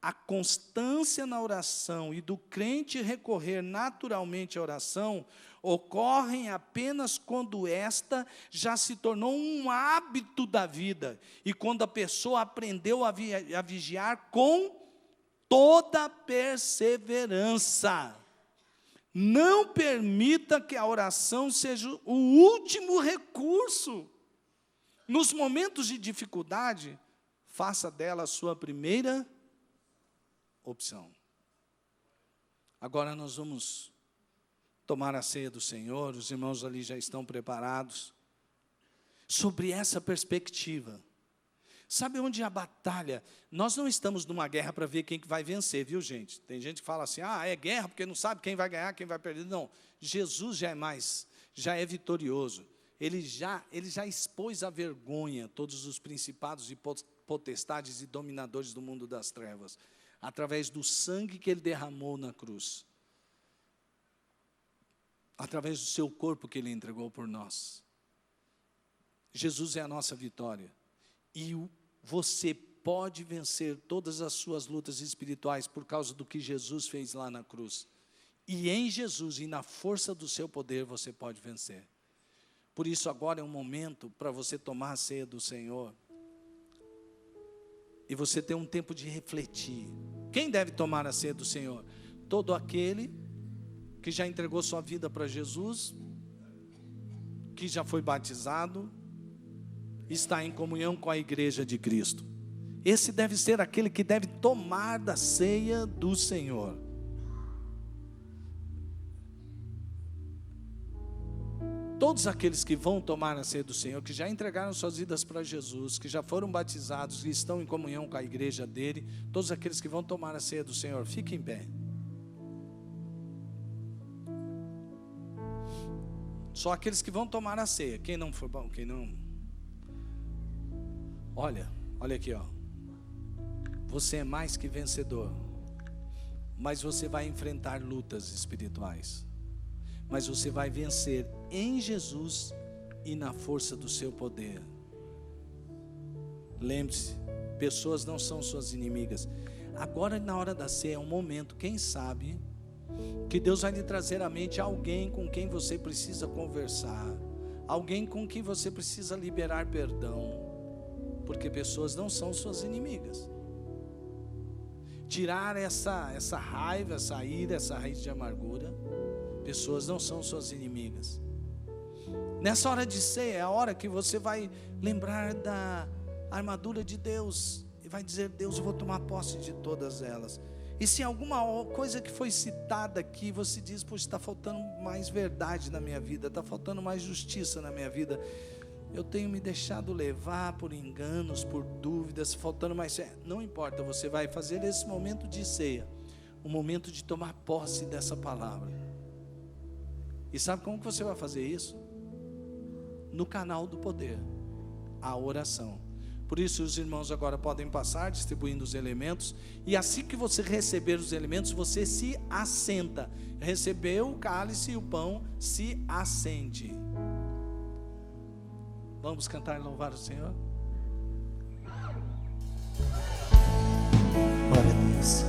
A constância na oração e do crente recorrer naturalmente à oração ocorrem apenas quando esta já se tornou um hábito da vida e quando a pessoa aprendeu a vigiar com toda perseverança. Não permita que a oração seja o último recurso. Nos momentos de dificuldade, faça dela a sua primeira opção. Agora nós vamos tomar a ceia do Senhor, os irmãos ali já estão preparados. Sobre essa perspectiva, sabe onde a batalha? Nós não estamos numa guerra para ver quem que vai vencer, viu, gente? Tem gente que fala assim, é guerra porque não sabe quem vai ganhar, quem vai perder. Não, Jesus já é vitorioso. Ele já expôs à vergonha todos os principados e potestades e dominadores do mundo das trevas, através do sangue que ele derramou na cruz, através do seu corpo que ele entregou por nós. Jesus é a nossa vitória. E você pode vencer todas as suas lutas espirituais por causa do que Jesus fez lá na cruz. E em Jesus e na força do seu poder você pode vencer. Por isso agora é um momento para você tomar a ceia do Senhor. E você ter um tempo de refletir. Quem deve tomar a ceia do Senhor? Todo aquele que já entregou sua vida para Jesus, que já foi batizado, está em comunhão com a igreja de Cristo. Esse deve ser aquele que deve tomar da ceia do Senhor. Todos aqueles que vão tomar a ceia do Senhor, que já entregaram suas vidas para Jesus, que já foram batizados, que estão em comunhão com a igreja dele, todos aqueles que vão tomar a ceia do Senhor, fiquem em pé. Só aqueles que vão tomar a ceia, quem não for bom, quem não... Olha aqui, ó. Você é mais que vencedor, mas você vai enfrentar lutas espirituais. Mas você vai vencer em Jesus e na força do seu poder. Lembre-se, pessoas não são suas inimigas. Agora, na hora da ceia, é um momento, quem sabe, que Deus vai lhe trazer à mente alguém com quem você precisa conversar, alguém com quem você precisa liberar perdão, porque pessoas não são suas inimigas. Tirar essa raiva, essa ira, essa raiz de amargura. Pessoas não são suas inimigas. Nessa hora de ceia é a hora que você vai lembrar da armadura de Deus e vai dizer: Deus, eu vou tomar posse de todas elas. E se alguma coisa que foi citada aqui, você diz: poxa, está faltando mais verdade na minha vida, está faltando mais justiça na minha vida, eu tenho me deixado levar por enganos, por dúvidas, faltando mais. Não importa, você vai fazer esse momento de ceia, um momento de tomar posse dessa palavra. E sabe como que você vai fazer isso? No canal do poder, a oração. Por isso os irmãos agora podem passar distribuindo os elementos, e assim que você receber os elementos, você se assenta. Recebeu o cálice e o pão, se assente. Vamos cantar e louvar o Senhor? Glória a Deus.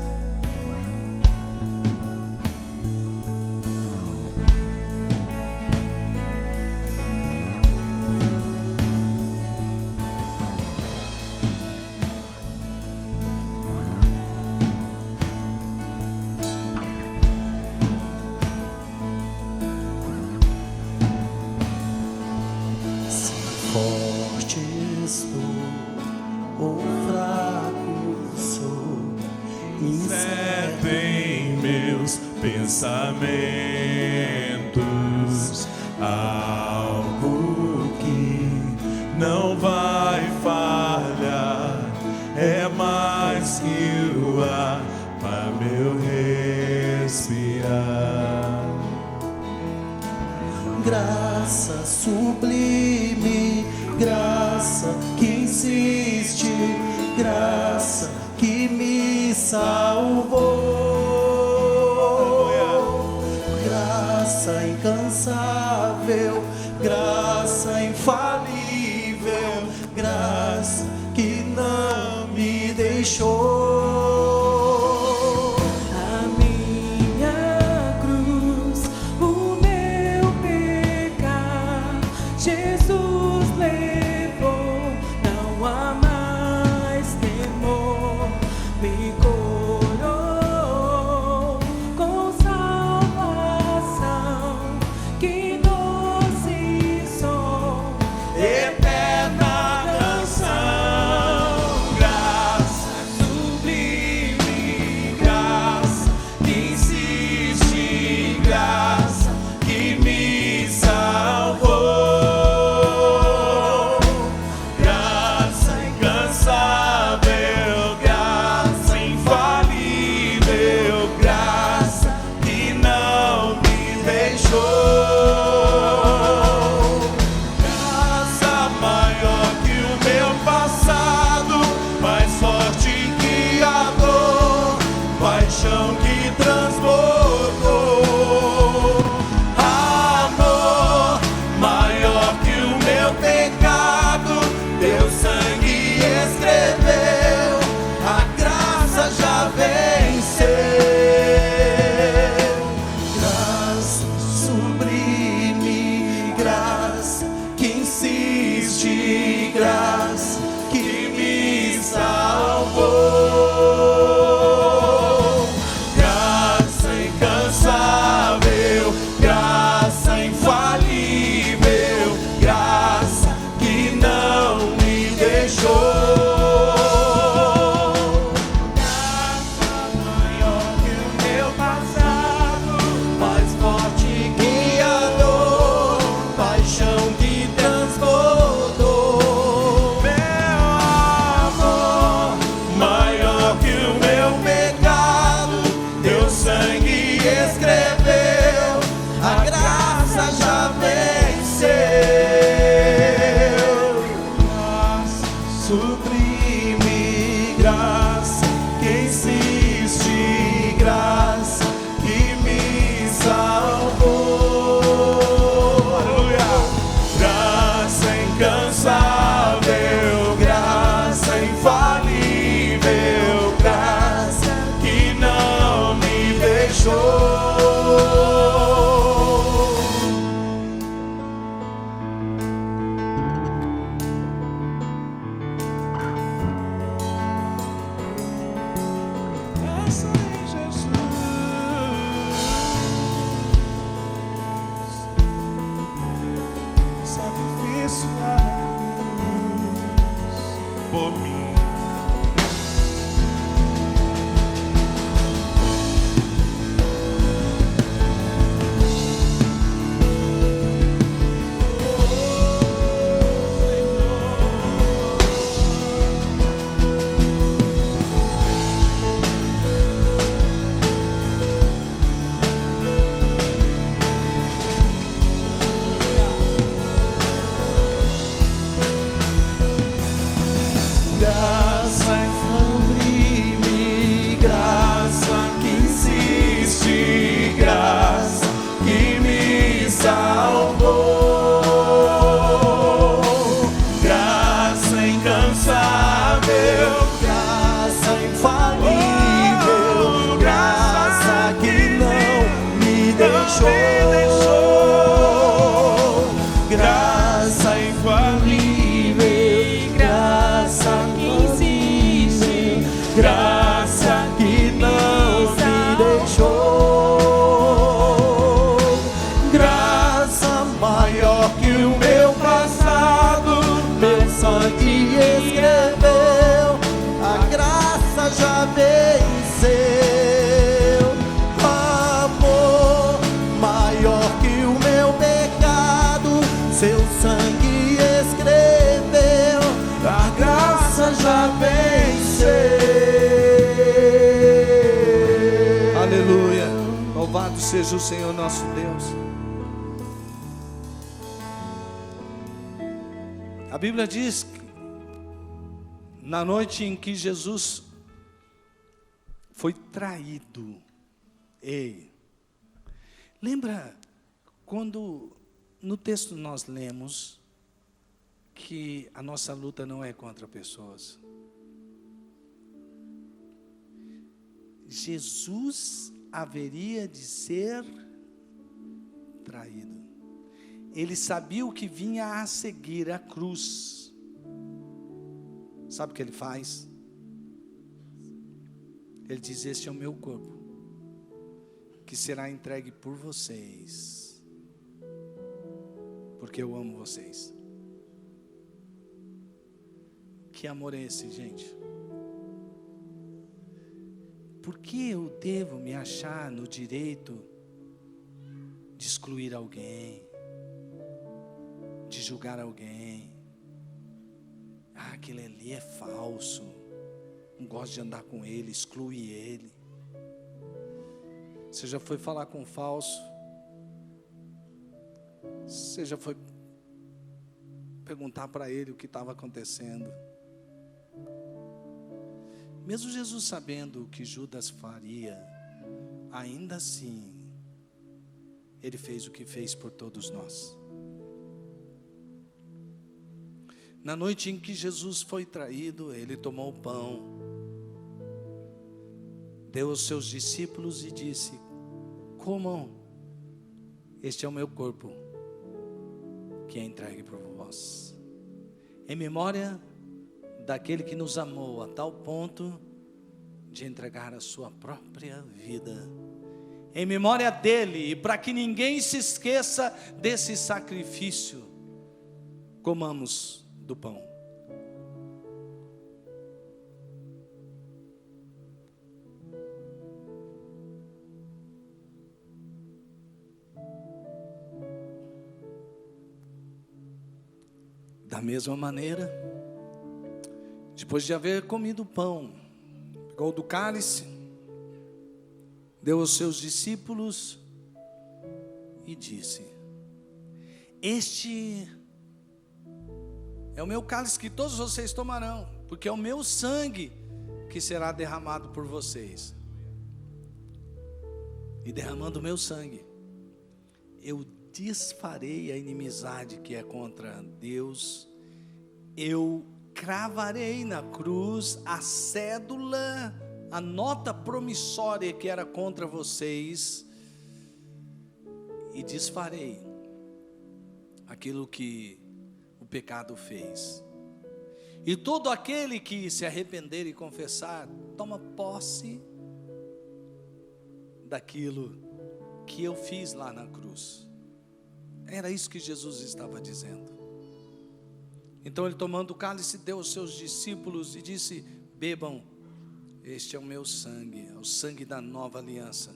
Forte estou, ou fraco sou, incerto em meus pensamentos, algo que não vai falhar, é mais que o ar para meu respirar. Graça sublime, graça que insiste, graça que me salvou, graça incansável, graça infalível, graça que não me deixou. Graça seja o Senhor nosso Deus. A Bíblia diz que na noite em que Jesus foi traído, lembra quando no texto nós lemos que a nossa luta não é contra pessoas. Jesus haveria de ser traído. Ele sabia o que vinha a seguir, a cruz. Sabe o que ele faz? Ele diz: este é o meu corpo, que será entregue por vocês, porque eu amo vocês. Que amor é esse, gente? Por que eu devo me achar no direito de excluir alguém, de julgar alguém? Ah, aquele ali é falso, não gosto de andar com ele, exclui ele. Você já foi falar com um falso? Você já foi perguntar para ele o que estava acontecendo? Mesmo Jesus sabendo o que Judas faria, ainda assim, ele fez o que fez por todos nós. Na noite em que Jesus foi traído, ele tomou o pão, deu aos seus discípulos e disse: comam, este é o meu corpo, que é entregue por vós, em memória daquele que nos amou a tal ponto de entregar a sua própria vida. Em memória dele, e para que ninguém se esqueça desse sacrifício, comamos do pão. Da mesma maneira, depois de haver comido o pão, pegou do cálice, deu aos seus discípulos e disse: este é o meu cálice que todos vocês tomarão, porque é o meu sangue que será derramado por vocês. E derramando o meu sangue, eu desfarei a inimizade que é contra Deus. Eu cravarei na cruz a cédula, a nota promissória que era contra vocês, e desfarei aquilo que o pecado fez. E todo aquele que se arrepender e confessar, toma posse daquilo que eu fiz lá na cruz. Era isso que Jesus estava dizendo. Então ele, tomando o cálice, deu aos seus discípulos e disse: bebam, este é o meu sangue, é o sangue da nova aliança.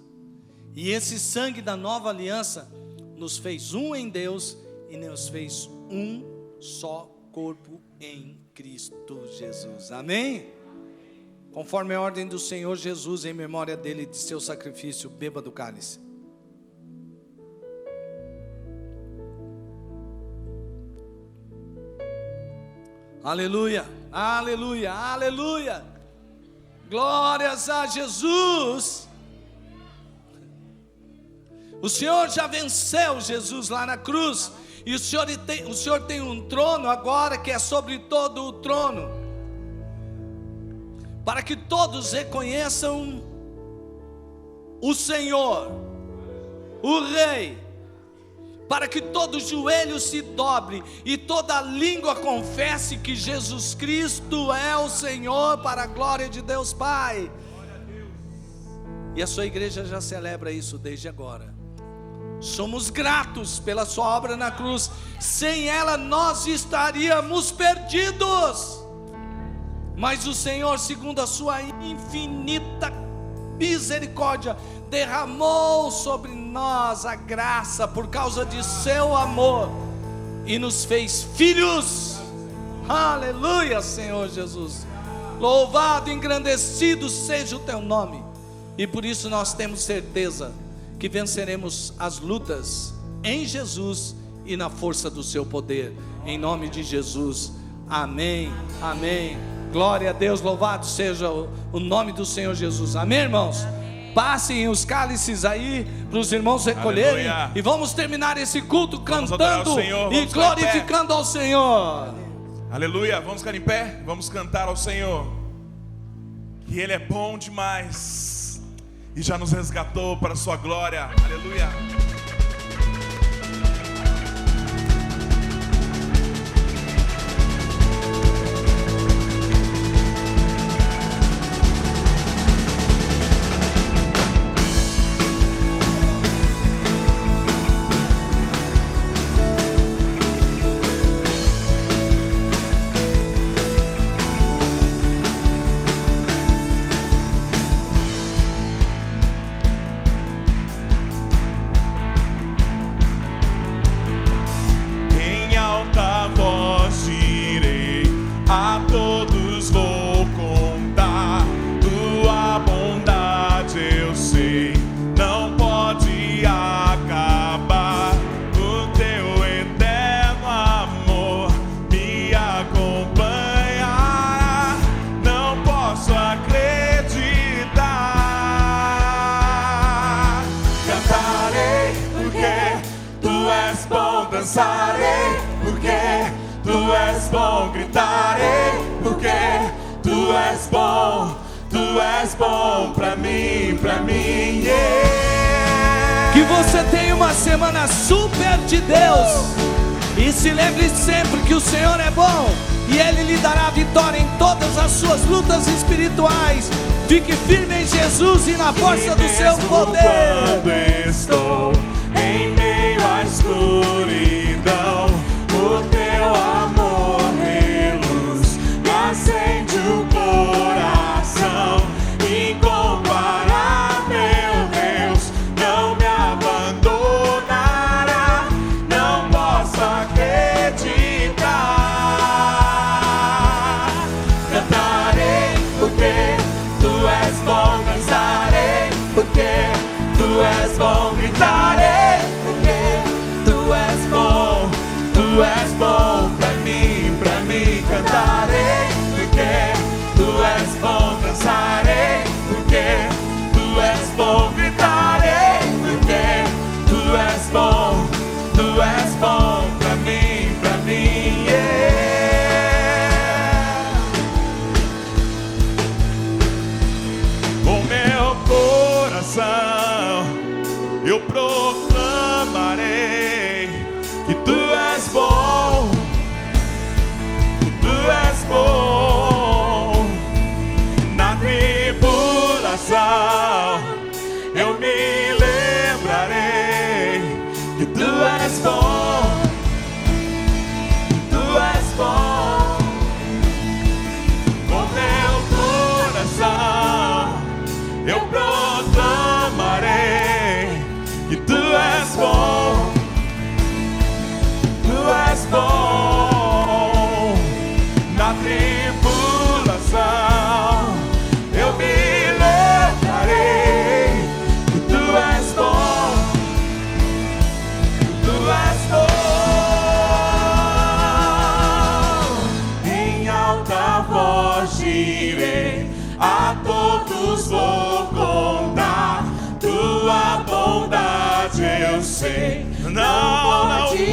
E esse sangue da nova aliança nos fez um em Deus e nos fez um só corpo em Cristo Jesus. Amém? Conforme a ordem do Senhor Jesus, em memória dele e de seu sacrifício, beba do cálice. Aleluia, aleluia, aleluia. Glórias a Jesus. O Senhor já venceu, Jesus, lá na cruz. E o Senhor tem um trono agora que é sobre todo o trono, para que todos reconheçam o Senhor, o Rei, para que todo joelho se dobre e toda língua confesse que Jesus Cristo é o Senhor, para a glória de Deus Pai. E a sua igreja já celebra isso desde agora. Somos gratos pela sua obra na cruz. Sem ela nós estaríamos perdidos. Mas o Senhor, segundo a sua infinita misericórdia, derramou sobre nós a graça por causa de seu amor e nos fez filhos. Aleluia, Senhor Jesus. Louvado, engrandecido seja o teu nome. E por isso nós temos certeza que venceremos as lutas em Jesus e na força do seu poder, em nome de Jesus, amém, amém, glória a Deus, louvado seja o nome do Senhor Jesus, amém, irmãos? Passem os cálices aí para os irmãos recolherem. Aleluia. E vamos terminar esse culto cantando e glorificando ao Senhor. Aleluia, vamos ficar em pé, vamos cantar ao Senhor, que Ele é bom demais e já nos resgatou para a sua glória, aleluia. Dançarei, porque tu és bom, gritarei, porque tu és bom pra mim, yeah. Que você tenha uma semana super de Deus, e se lembre sempre que o Senhor é bom, e Ele lhe dará vitória em todas as suas lutas espirituais. Fique firme em Jesus e na força do seu poder. Quando estou em meio à escuridão, o teu amor reluz, me acende o coração. Incomparável Deus, não me abandonará, não posso acreditar. Cantarei porque tu és bom, dançarei porque tu és bom, gritarei. Tu és bom pra mim, cantarei, porque tu és bom, dançarei, porque tu és bom, gritarei, porque tu és bom pra mim, yeah. Com meu coração eu proclamarei que tu és bom, tu és bom. Na tribulação eu me lembrarei que tu és bom, tu és bom. Com meu coração eu proclamarei que tu és bom, tu és bom. Na tribulação eu me lembrarei que tu és bom, tu és bom. Em alta voz direi, a todos vou contar, tua bondade eu sei, não pode